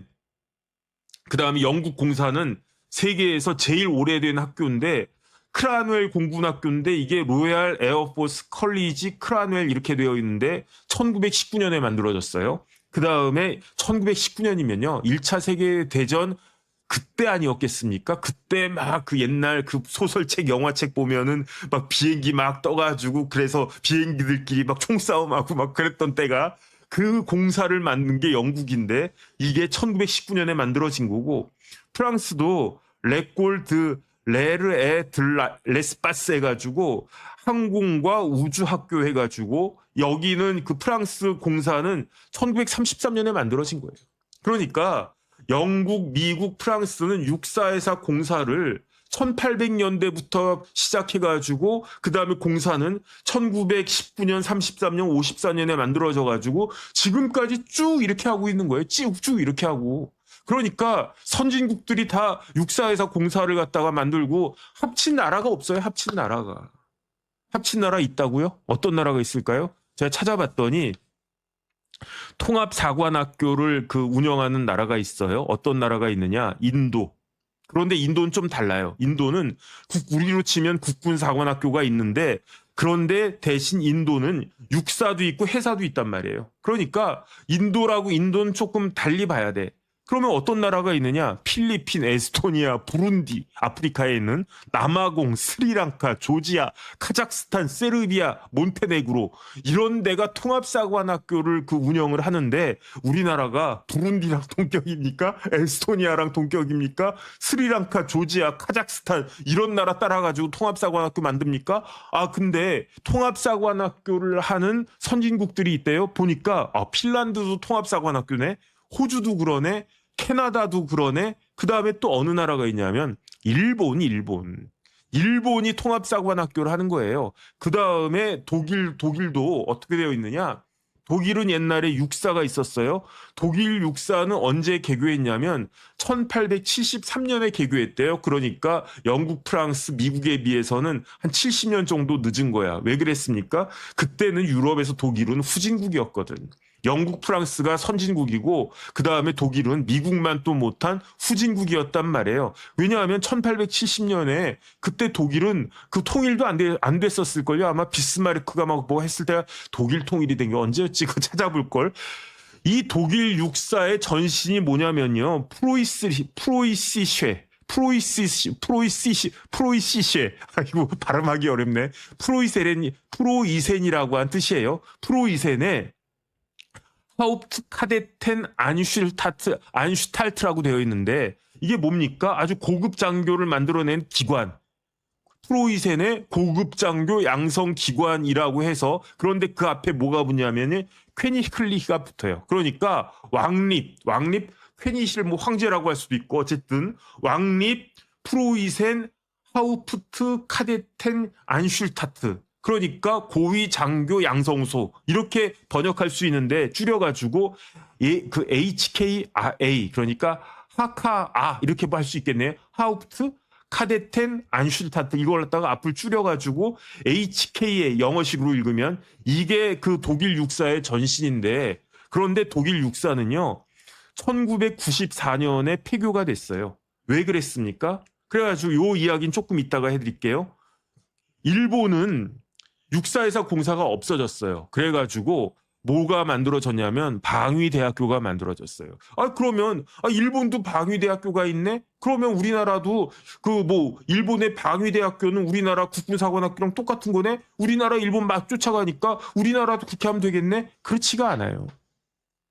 영국 공사는 세계에서 제일 오래된 학교인데 크라누엘 공군학교인데 이게 로얄 에어포스 컬리지 크라누엘 이렇게 되어 있는데 1919년에 만들어졌어요. 그 다음에 1919년이면요. 1차 세계대전 그때 아니었겠습니까? 그때 막 옛날 소설책, 영화책 보면은 막 비행기 막 떠가지고 그래서 비행기들끼리 막 총싸움하고 막 그랬던 때가 그 공사를 만든 게 영국인데 이게 1919년에 만들어진 거고 프랑스도 레꼴드 레르에 레스파스 해가지고 항공과 우주학교 해가지고 여기는 프랑스 공사는 1933년에 만들어진 거예요. 그러니까 영국, 미국, 프랑스는 육사회사 공사를 1800년대부터 시작해가지고 그 다음에 공사는 1919년, 33년, 54년에 만들어져가지고 지금까지 쭉 이렇게 하고 있는 거예요. 쭉 이렇게 하고. 그러니까 선진국들이 다 육사에서 공사를 갖다가 만들고 합친 나라가 없어요. 합친 나라가. 합친 나라 있다고요? 어떤 나라가 있을까요? 제가 찾아봤더니 통합사관학교를 그 운영하는 나라가 있어요. 어떤 나라가 있느냐? 인도. 그런데 인도는 좀 달라요. 인도는 우리로 치면 국군사관학교가 있는데 그런데 대신 인도는 육사도 있고 해사도 있단 말이에요. 그러니까 인도는 조금 달리 봐야 돼. 그러면 어떤 나라가 있느냐? 필리핀, 에스토니아, 부룬디, 아프리카에 있는 남아공, 스리랑카, 조지아, 카자흐스탄, 세르비아, 몬테네그로 이런 데가 통합사관학교를 그 운영을 하는데 우리나라가 부룬디랑 동격입니까? 에스토니아랑 동격입니까? 스리랑카, 조지아, 카자흐스탄 이런 나라 따라가지고 통합사관학교 만듭니까? 아 근데 통합사관학교를 하는 선진국들이 있대요. 보니까 핀란드도 통합사관학교네. 호주도 그러네. 캐나다도 그러네. 그 다음에 또 어느 나라가 있냐면 일본이 통합사관학교를 하는 거예요. 그 다음에 독일도 어떻게 되어 있느냐? 독일은 옛날에 육사가 있었어요. 독일 육사는 언제 개교했냐면 1873년에 개교했대요. 그러니까 영국, 프랑스, 미국에 비해서는 한 70년 정도 늦은 거야. 왜 그랬습니까? 그때는 유럽에서 독일은 후진국이었거든. 영국, 프랑스가 선진국이고 그 다음에 독일은 미국만 또 못한 후진국이었단 말이에요. 왜냐하면 1870년에 그때 독일은 그 통일도 안 됐었을걸요. 아마 비스마르크가 막 뭐 했을 때가 독일 통일이 된 게 언제였지? 그거 찾아볼걸. 이 독일 육사의 전신이 뭐냐면요. 프로이시쉐. 아이고, 발음하기 어렵네. 프로이센이라고 한 뜻이에요. 프로이센에 하uptkadetten 안슈탈트라고 되어 있는데 이게 뭡니까? 아주 고급 장교를 만들어낸 기관. 프로이센의 고급 장교 양성 기관이라고 해서 그런데 그 앞에 뭐가 붙냐면은 퀘니클리히가 붙어요. 그러니까 왕립, 퀘니실 뭐 황제라고 할 수도 있고 어쨌든 왕립 프로이센 하우프트카데텐 안슐타트. 그러니까 고위 장교 양성소 이렇게 번역할 수 있는데 줄여가지고 그 HKA 그러니까 하카 이렇게 할 수 있겠네요. 하우프트 카데텐 안슈타트 이걸 갖다가 앞을 줄여가지고 HKA 영어식으로 읽으면 이게 그 독일 육사의 전신인데 그런데 독일 육사는요 1994년에 폐교가 됐어요. 왜 그랬습니까? 그래가지고 요 이야기는 조금 이따가 해드릴게요. 일본은 육사에서 공사가 없어졌어요. 그래가지고 뭐가 만들어졌냐면 방위대학교가 만들어졌어요. 그러면 일본도 방위대학교가 있네? 그러면 우리나라도 일본의 방위대학교는 우리나라 국군사관학교랑 똑같은 거네? 우리나라 일본 막 쫓아가니까 우리나라도 그렇게 하면 되겠네? 그렇지가 않아요.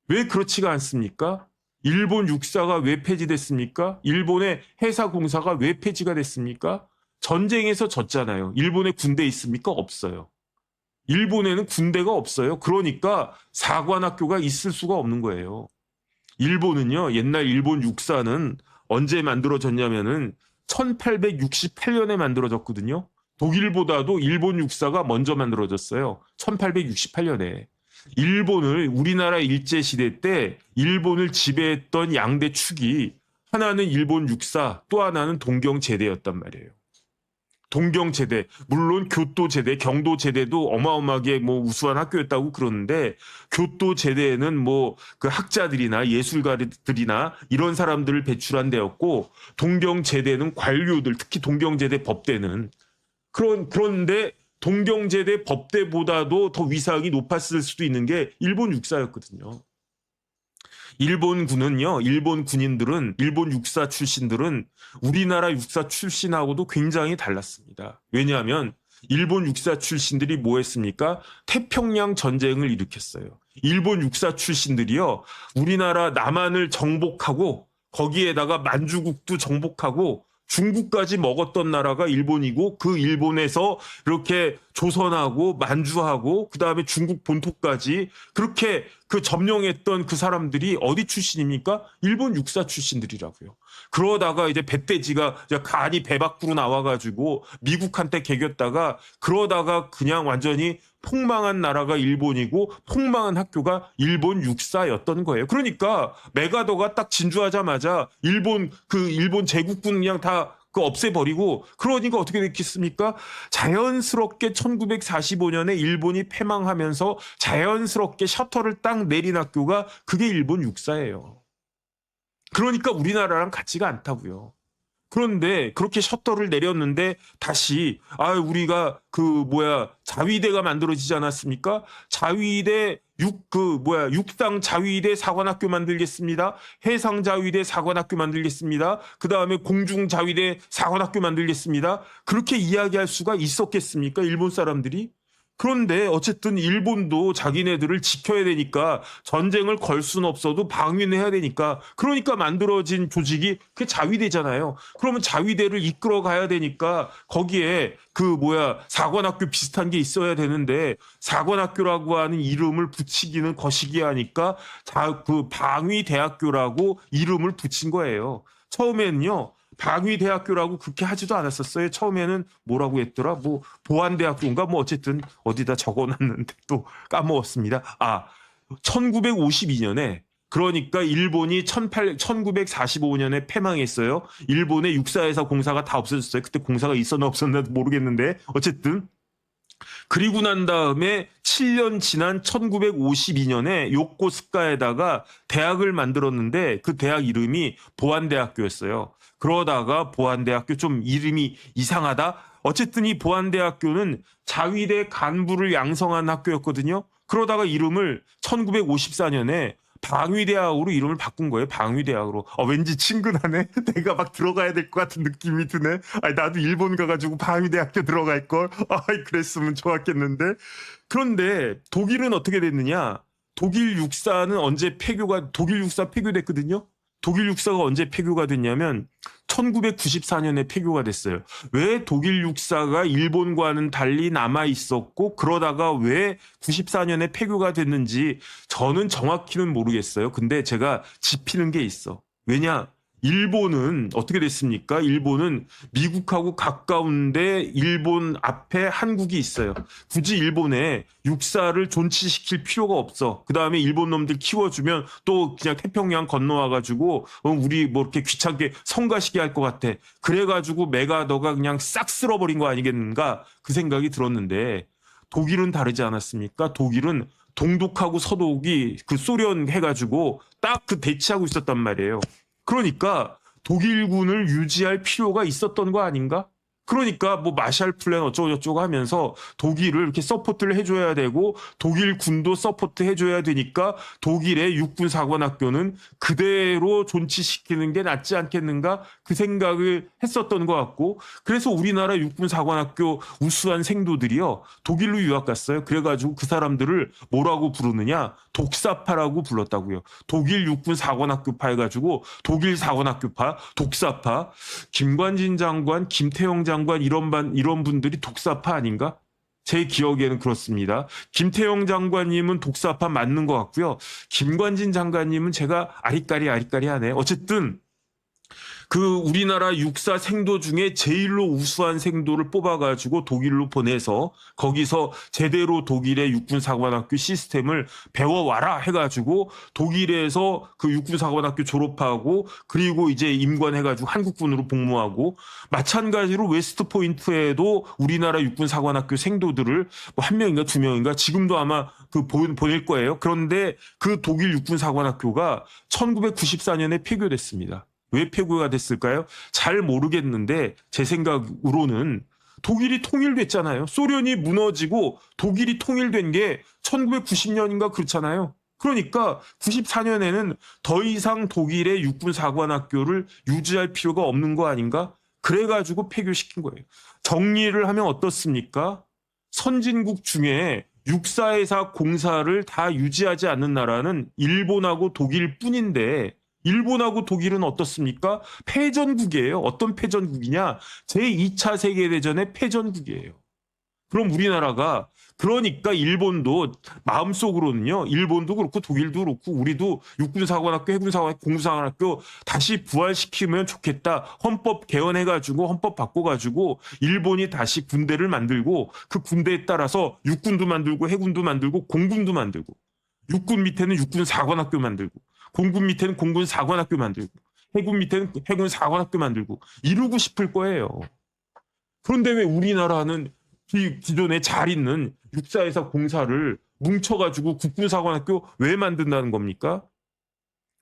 왜 그렇지가 않습니까? 일본 육사가 왜 폐지됐습니까? 일본의 해사공사가 왜 폐지가 됐습니까? 전쟁에서 졌잖아요. 일본에 군대 있습니까? 없어요. 일본에는 군대가 없어요. 그러니까 사관학교가 있을 수가 없는 거예요. 일본은요, 옛날 일본 육사는 언제 만들어졌냐면은 1868년에 만들어졌거든요. 독일보다도 일본 육사가 먼저 만들어졌어요. 1868년에. 일본을 우리나라 일제시대 때 일본을 지배했던 양대 축이 하나는 일본 육사, 또 하나는 동경제대였단 말이에요. 동경제대, 물론 교토제대, 경도제대도 어마어마하게 우수한 학교였다고 그러는데 교토제대에는 그 학자들이나 예술가들이나 이런 사람들을 배출한 데였고 동경제대는 관료들, 특히 동경제대 법대는 그런데 동경제대 법대보다도 더 위상이 높았을 수도 있는 게 일본 육사였거든요. 일본 군인들은, 일본 육사 출신들은 우리나라 육사 출신하고도 굉장히 달랐습니다. 왜냐하면 일본 육사 출신들이 뭐 했습니까? 태평양 전쟁을 일으켰어요. 일본 육사 출신들이요, 우리나라 남한을 정복하고 거기에다가 만주국도 정복하고 중국까지 먹었던 나라가 일본이고 그 일본에서 이렇게 조선하고 만주하고 그 다음에 중국 본토까지 그렇게 그 점령했던 그 사람들이 어디 출신입니까? 일본 육사 출신들이라고요. 그러다가 이제 배돼지가 간이 배 밖으로 나와가지고 미국한테 개겼다가 그러다가 그냥 완전히 폭망한 나라가 일본이고 폭망한 학교가 일본 육사였던 거예요. 그러니까 메가더가 딱 진주하자마자 일본 제국군 그냥 다 그 없애버리고, 그러니까 어떻게 됐겠습니까? 자연스럽게 1945년에 일본이 패망하면서 자연스럽게 셔터를 딱 내린 학교가 그게 일본 육사예요. 그러니까 우리나라랑 같지가 않다고요. 그런데 그렇게 셔터를 내렸는데 다시 우리가 자위대가 만들어지지 않았습니까? 자위대 육상 자위대 사관학교 만들겠습니다. 해상 자위대 사관학교 만들겠습니다. 그다음에 공중 자위대 사관학교 만들겠습니다. 그렇게 이야기할 수가 있었겠습니까? 일본 사람들이? 그런데 어쨌든 일본도 자기네들을 지켜야 되니까, 전쟁을 걸 수는 없어도 방위는 해야 되니까, 그러니까 만들어진 조직이 그게 자위대잖아요. 그러면 자위대를 이끌어 가야 되니까 거기에 사관학교 비슷한 게 있어야 되는데, 사관학교라고 하는 이름을 붙이기는 거시기 하니까 방위대학교라고 이름을 붙인 거예요. 처음에는요, 방위대학교라고 그렇게 하지도 않았었어요. 처음에는 뭐라고 했더라? 보안대학교인가? 어쨌든 어디다 적어놨는데 또 까먹었습니다. 1952년에, 그러니까 일본이 1945년에 패망했어요. 일본의 육사회사 공사가 다 없어졌어요. 그때 공사가 있었나 없었나 모르겠는데, 어쨌든 그리고 난 다음에 7년 지난 1952년에 요코스카에다가 대학을 만들었는데, 그 대학 이름이 보안대학교였어요. 그러다가 보안대학교 좀 이름이 이상하다. 어쨌든 이 보안대학교는 자위대 간부를 양성한 학교였거든요. 그러다가 이름을 1954년에 방위대학으로 이름을 바꾼 거예요. 방위대학으로. 왠지 친근하네. 내가 막 들어가야 될 것 같은 느낌이 드네. 나도 일본 가가지고 방위대학교 들어갈 걸. 그랬으면 좋았겠는데. 그런데 독일은 어떻게 됐느냐? 독일 육사 폐교됐거든요. 독일 육사가 언제 폐교가 됐냐면 1994년에 폐교가 됐어요. 왜 독일 육사가 일본과는 달리 남아 있었고, 그러다가 왜 94년에 폐교가 됐는지 저는 정확히는 모르겠어요. 근데 제가 짚히는 게 있어. 왜냐? 일본은 어떻게 됐습니까? 일본은 미국하고 가까운데 일본 앞에 한국이 있어요. 굳이 일본에 육사를 존치시킬 필요가 없어. 그 다음에 일본 놈들 키워주면 또 그냥 태평양 건너와가지고 우리 이렇게 귀찮게 성가시게 할 것 같아. 그래가지고 메가더가 그냥 싹 쓸어버린 거 아니겠는가? 그 생각이 들었는데, 독일은 다르지 않았습니까? 독일은 동독하고 서독이 그 소련 해가지고 딱 대치하고 있었단 말이에요. 그러니까 독일군을 유지할 필요가 있었던 거 아닌가? 그러니까 마샬 플랜 어쩌고저쩌고 하면서 독일을 이렇게 서포트를 해줘야 되고, 독일 군도 서포트 해줘야 되니까 독일의 육군 사관학교는 그대로 존치시키는 게 낫지 않겠는가? 그 생각을 했었던 것 같고, 그래서 우리나라 육군 사관학교 우수한 생도들이요, 독일로 유학 갔어요. 그래가지고 그 사람들을 뭐라고 부르느냐? 독사파라고 불렀다고요. 독일 육군 사관학교파 해가지고 독일 사관학교파, 독사파. 김관진 장관, 김태형 장관 이런 분들이 독사파 아닌가? 제 기억에는 그렇습니다. 김태형 장관님은 독사파 맞는 것 같고요. 김관진 장관님은 제가 아리까리하네. 어쨌든 우리나라 육사 생도 중에 제일로 우수한 생도를 뽑아가지고 독일로 보내서 거기서 제대로 독일의 육군사관학교 시스템을 배워와라 해가지고 독일에서 그 육군사관학교 졸업하고, 그리고 이제 임관해가지고 한국군으로 복무하고, 마찬가지로 웨스트포인트에도 우리나라 육군사관학교 생도들을 한 명인가 두 명인가 지금도 아마 보낼 거예요. 그런데 그 독일 육군사관학교가 1994년에 폐교됐습니다. 왜 폐교가 됐을까요? 잘 모르겠는데 제 생각으로는 독일이 통일됐잖아요. 소련이 무너지고 독일이 통일된 게 1990년인가 그렇잖아요. 그러니까 94년에는 더 이상 독일의 육군사관학교를 유지할 필요가 없는 거 아닌가? 그래가지고 폐교시킨 거예요. 정리를 하면 어떻습니까? 선진국 중에 육사회사 공사를 다 유지하지 않는 나라는 일본하고 독일뿐인데, 일본하고 독일은 어떻습니까? 패전국이에요. 어떤 패전국이냐? 제2차 세계대전의 패전국이에요. 그럼 우리나라가 그러니까 일본도 마음속으로는요. 일본도 그렇고 독일도 그렇고 우리도 육군사관학교, 해군사관학교, 공군사관학교 다시 부활시키면 좋겠다. 헌법 개헌해가지고 헌법 바꿔가지고 일본이 다시 군대를 만들고 그 군대에 따라서 육군도 만들고 해군도 만들고 공군도 만들고 육군 밑에는 육군사관학교 만들고 공군 밑에는 공군사관학교 만들고 해군 밑에는 해군사관학교 만들고 이루고 싶을 거예요. 그런데 왜 우리나라는 기존에 잘 있는 육사에서 공사를 뭉쳐가지고 국군사관학교 왜 만든다는 겁니까?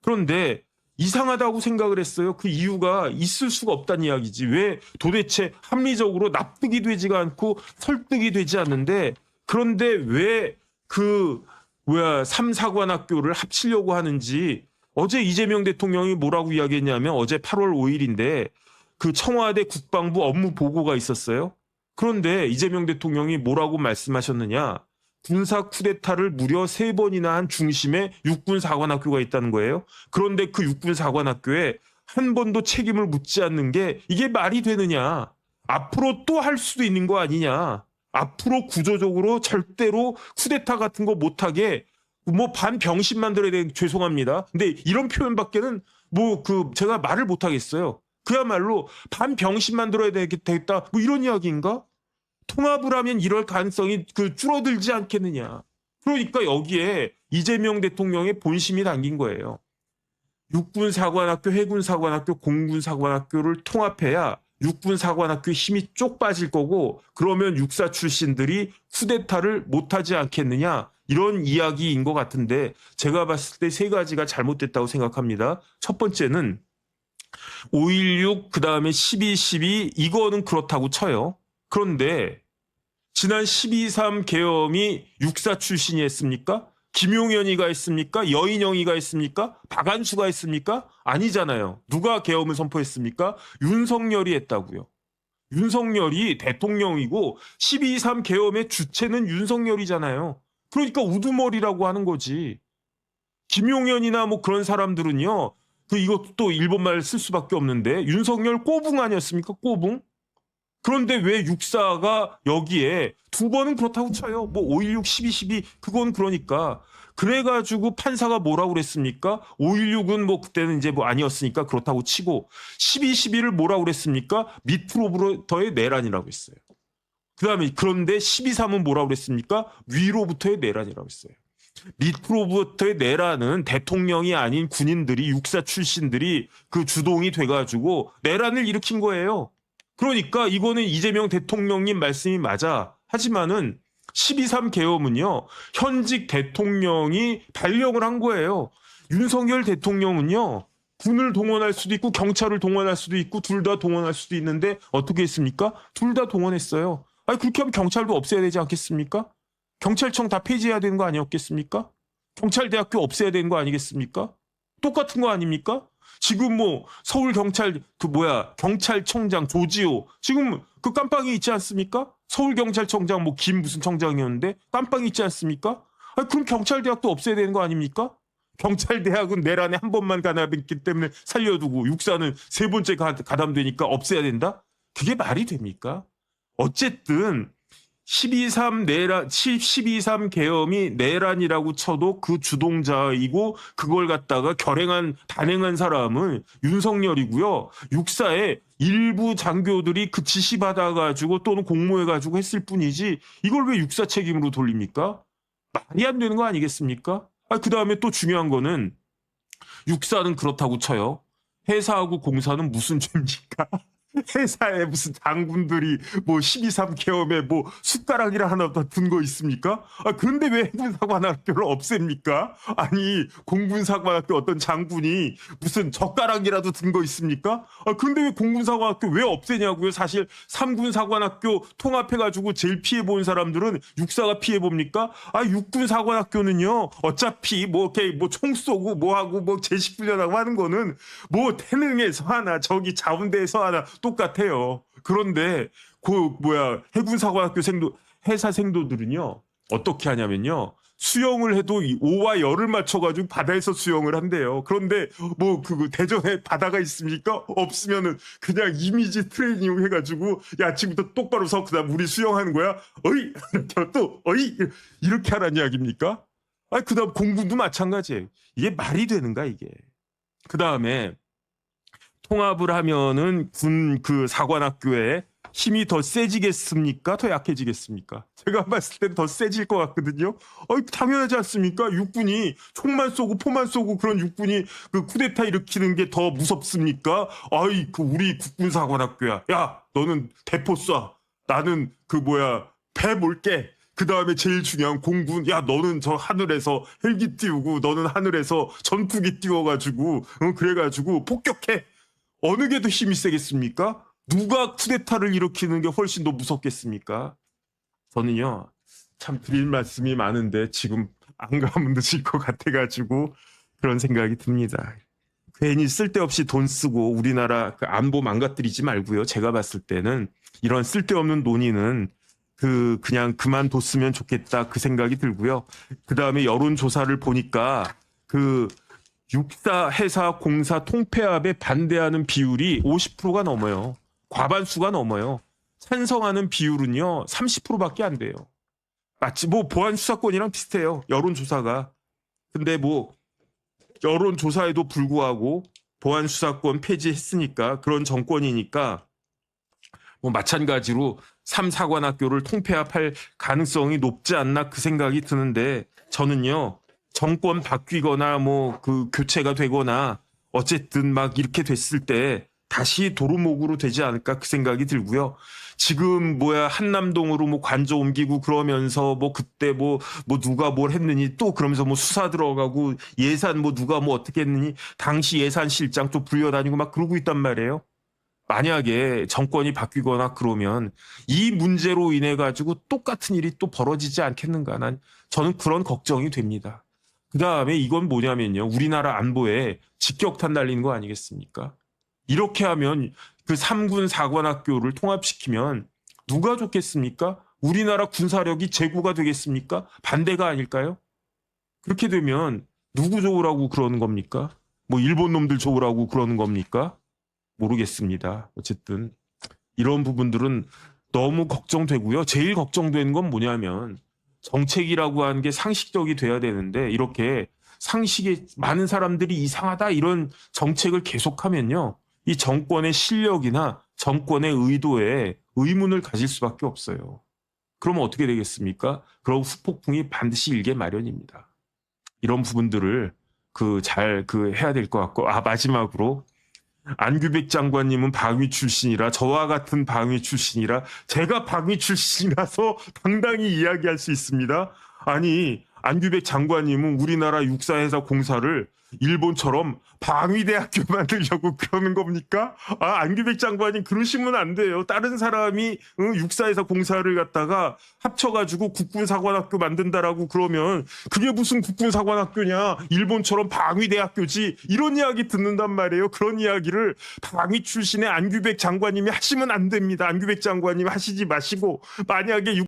그런데 이상하다고 생각을 했어요. 그 이유가 있을 수가 없다는 이야기지. 왜 도대체 합리적으로 납득이 되지가 않고 설득이 되지 않는데 그런데 왜 그 삼사관학교를 합치려고 하는지 어제 이재명 대통령이 뭐라고 이야기했냐면 어제 8월 5일인데 그 청와대 국방부 업무 보고가 있었어요. 그런데 이재명 대통령이 뭐라고 말씀하셨느냐. 군사 쿠데타를 무려 3번이나 한 중심에 육군사관학교가 있다는 거예요. 그런데 그 육군사관학교에 한 번도 책임을 묻지 않는 게 이게 말이 되느냐. 앞으로 또 할 수도 있는 거 아니냐. 앞으로 구조적으로 절대로 쿠데타 같은 거 못하게 뭐 반병신 만들어야 돼. 죄송합니다. 근데 이런 표현밖에는 제가 말을 못하겠어요. 그야말로 반병신 만들어야 되겠다. 뭐 이런 이야기인가? 통합을 하면 이럴 가능성이 줄어들지 않겠느냐. 그러니까 여기에 이재명 대통령의 본심이 담긴 거예요. 육군사관학교, 해군사관학교, 공군사관학교를 통합해야 육군사관학교 힘이 쪽 빠질 거고 그러면 육사 출신들이 쿠데타를 못하지 않겠느냐. 이런 이야기인 것 같은데 제가 봤을 때 3가지가 잘못됐다고 생각합니다. 첫 번째는 5.16 그다음에 12.12 이거는 그렇다고 쳐요. 그런데 지난 12.3 계엄이 육사 출신이 했습니까? 김용현이가 했습니까? 여인영이가 했습니까? 박안수가 했습니까? 아니잖아요. 누가 계엄을 선포했습니까? 윤석열이 했다고요. 윤석열이 대통령이고 12.3 계엄의 주체는 윤석열이잖아요. 그러니까 우두머리라고 하는 거지. 김용현이나 뭐 그런 사람들은요. 이것도 또 일본말 쓸 수밖에 없는데 윤석열 꼬붕 아니었습니까? 꼬붕? 그런데 왜 육사가 여기에 2번은 그렇다고 쳐요. 뭐 5.16, 12.12 그건 그러니까. 그래가지고 판사가 뭐라고 그랬습니까? 5.16은 뭐 그때는 이제 뭐 아니었으니까 그렇다고 치고 12.12를 뭐라고 그랬습니까? 밑으로부터의 내란이라고 했어요. 그런데 12.3은 뭐라고 그랬습니까? 위로부터의 내란이라고 했어요. 밑으로부터의 내란은 대통령이 아닌 군인들이 육사 출신들이 그 주동이 돼가지고 내란을 일으킨 거예요. 그러니까 이거는 이재명 대통령님 말씀이 맞아. 하지만은 12.3 계엄은요. 현직 대통령이 발령을 한 거예요. 윤석열 대통령은요. 군을 동원할 수도 있고 경찰을 동원할 수도 있고 둘 다 동원할 수도 있는데 어떻게 했습니까? 둘 다 동원했어요. 아니 그렇게 하면 경찰도 없애야 되지 않겠습니까? 경찰청 다 폐지해야 되는 거 아니었겠습니까? 경찰대학교 없애야 되는 거 아니겠습니까? 똑같은 거 아닙니까? 지금 뭐 서울경찰 경찰청장 조지호 지금 그 깜빵이 있지 않습니까? 서울경찰청장 뭐 김 무슨 청장이었는데 깜빵이 있지 않습니까? 아니, 그럼 경찰대학도 없애야 되는 거 아닙니까? 경찰대학은 내란에 한 번만 가담했기 때문에 살려두고 육사는 3번째 가담되니까 없애야 된다? 그게 말이 됩니까? 어쨌든 12.3 계엄이 내란이라고 쳐도 그 주동자이고 그걸 갖다가 단행한 사람은 윤석열이고요. 육사의 일부 장교들이 그 지시받아가지고 또는 공모해가지고 했을 뿐이지 이걸 왜 육사 책임으로 돌립니까? 말이 안 되는 거 아니겠습니까? 그 다음에 또 중요한 거는 육사는 그렇다고 쳐요. 해사하고 공사는 무슨 죄입니까? 회사에 무슨 장군들이 뭐 12.3 계엄에 뭐 숟가락이라 하나 더 든 거 있습니까? 그런데 왜 해군사관학교를 없앱니까? 아니 공군사관학교 어떤 장군이 무슨 젓가락이라도 든 거 있습니까? 그런데 왜 공군사관학교 왜 없애냐고요? 사실 3군사관학교 통합해가지고 제일 피해본 사람들은 육사가 피해봅니까? 육군사관학교는요 어차피 뭐 총 쏘고 뭐하고 뭐 제식훈련하고 하는 거는 뭐 태능에서 하나 저기 자운대에서 하나 똑같아요. 그런데 해군사관학교 해사 생도들은요 어떻게 하냐면요 수영을 해도 이 오와 열을 맞춰가지고 바다에서 수영을 한대요. 그런데 뭐 그 대전에 바다가 있습니까? 없으면은 그냥 이미지 트레이닝 해가지고 야 아침부터 똑바로 서 그다음 우리 수영하는 거야. 어이 이렇게 또 어이 이렇게 하라는 이야기입니까? 아 그다음 공군도 마찬가지예요. 이게 말이 되는가 이게? 그다음에 통합을 하면은 군 그 사관학교에 힘이 더 세지겠습니까? 더 약해지겠습니까? 제가 봤을 땐 더 세질 것 같거든요. 당연하지 않습니까? 육군이 총만 쏘고 포만 쏘고 그런 육군이 그 쿠데타 일으키는 게 더 무섭습니까? 그 우리 국군사관학교야. 야, 너는 대포 쏴. 나는 그 뭐야 배 몰게. 그 다음에 제일 중요한 공군. 야, 너는 저 하늘에서 헬기 띄우고 너는 하늘에서 전투기 띄워가지고 그래가지고 폭격해. 어느 게 더 힘이 세겠습니까? 누가 쿠데타를 일으키는 게 훨씬 더 무섭겠습니까? 저는요, 참 드릴 말씀이 많은데 지금 안 가면 늦을 것 같아가지고 그런 생각이 듭니다. 괜히 쓸데없이 돈 쓰고 우리나라 그 안보 망가뜨리지 말고요. 제가 봤을 때는 이런 쓸데없는 논의는 그냥 그만뒀으면 좋겠다 그 생각이 들고요. 그 다음에 여론조사를 보니까 그 육사, 해사, 공사, 통폐합에 반대하는 비율이 50%가 넘어요. 과반수가 넘어요. 찬성하는 비율은요 30%밖에 안 돼요. 마치 뭐 보안 수사권이랑 비슷해요. 여론조사가. 근데 뭐 여론조사에도 불구하고 보안 수사권 폐지했으니까 그런 정권이니까 뭐 마찬가지로 3사관학교를 통폐합할 가능성이 높지 않나 그 생각이 드는데 저는요. 정권 바뀌거나 뭐 그 교체가 되거나 어쨌든 막 이렇게 됐을 때 다시 도루묵으로 되지 않을까 그 생각이 들고요. 지금 뭐야 한남동으로 뭐 관저 옮기고 그러면서 뭐 그때 뭐 누가 뭘 했느니 또 그러면서 뭐 수사 들어가고 예산 뭐 누가 뭐 어떻게 했느니 당시 예산실장 또 불려다니고 막 그러고 있단 말이에요. 만약에 정권이 바뀌거나 그러면 이 문제로 인해 가지고 똑같은 일이 또 벌어지지 않겠는가 저는 그런 걱정이 됩니다. 그 다음에 이건 뭐냐면요. 우리나라 안보에 직격탄 날리는 거 아니겠습니까? 이렇게 하면 그 3군 4관학교를 통합시키면 누가 좋겠습니까? 우리나라 군사력이 제고가 되겠습니까? 반대가 아닐까요? 그렇게 되면 누구 좋으라고 그러는 겁니까? 뭐 일본 놈들 좋으라고 그러는 겁니까? 모르겠습니다. 어쨌든 이런 부분들은 너무 걱정되고요. 제일 걱정되는 건 뭐냐면 정책이라고 하는 게 상식적이 돼야 되는데 이렇게 상식에 많은 사람들이 이상하다 이런 정책을 계속하면요. 이 정권의 실력이나 정권의 의도에 의문을 가질 수밖에 없어요. 그러면 어떻게 되겠습니까? 그럼 후폭풍이 반드시 일게 마련입니다. 이런 부분들을 잘 해야 될 것 같고 마지막으로 안규백 장관님은 방위 출신이라 저와 같은 방위 출신이라 제가 방위 출신이라서 당당히 이야기할 수 있습니다. 아니 안규백 장관님은 우리나라 육사회사 공사를 일본처럼 방위대학교 만들려고 그러는 겁니까? 안규백 장관님 그러시면 안 돼요. 다른 사람이 육사회사 공사를 갖다가 합쳐가지고 국군사관학교 만든다라고 그러면 그게 무슨 국군사관학교냐? 일본처럼 방위대학교지. 이런 이야기 듣는단 말이에요. 그런 이야기를 방위 출신의 안규백 장관님이 하시면 안 됩니다. 안규백 장관님 하시지 마시고 만약에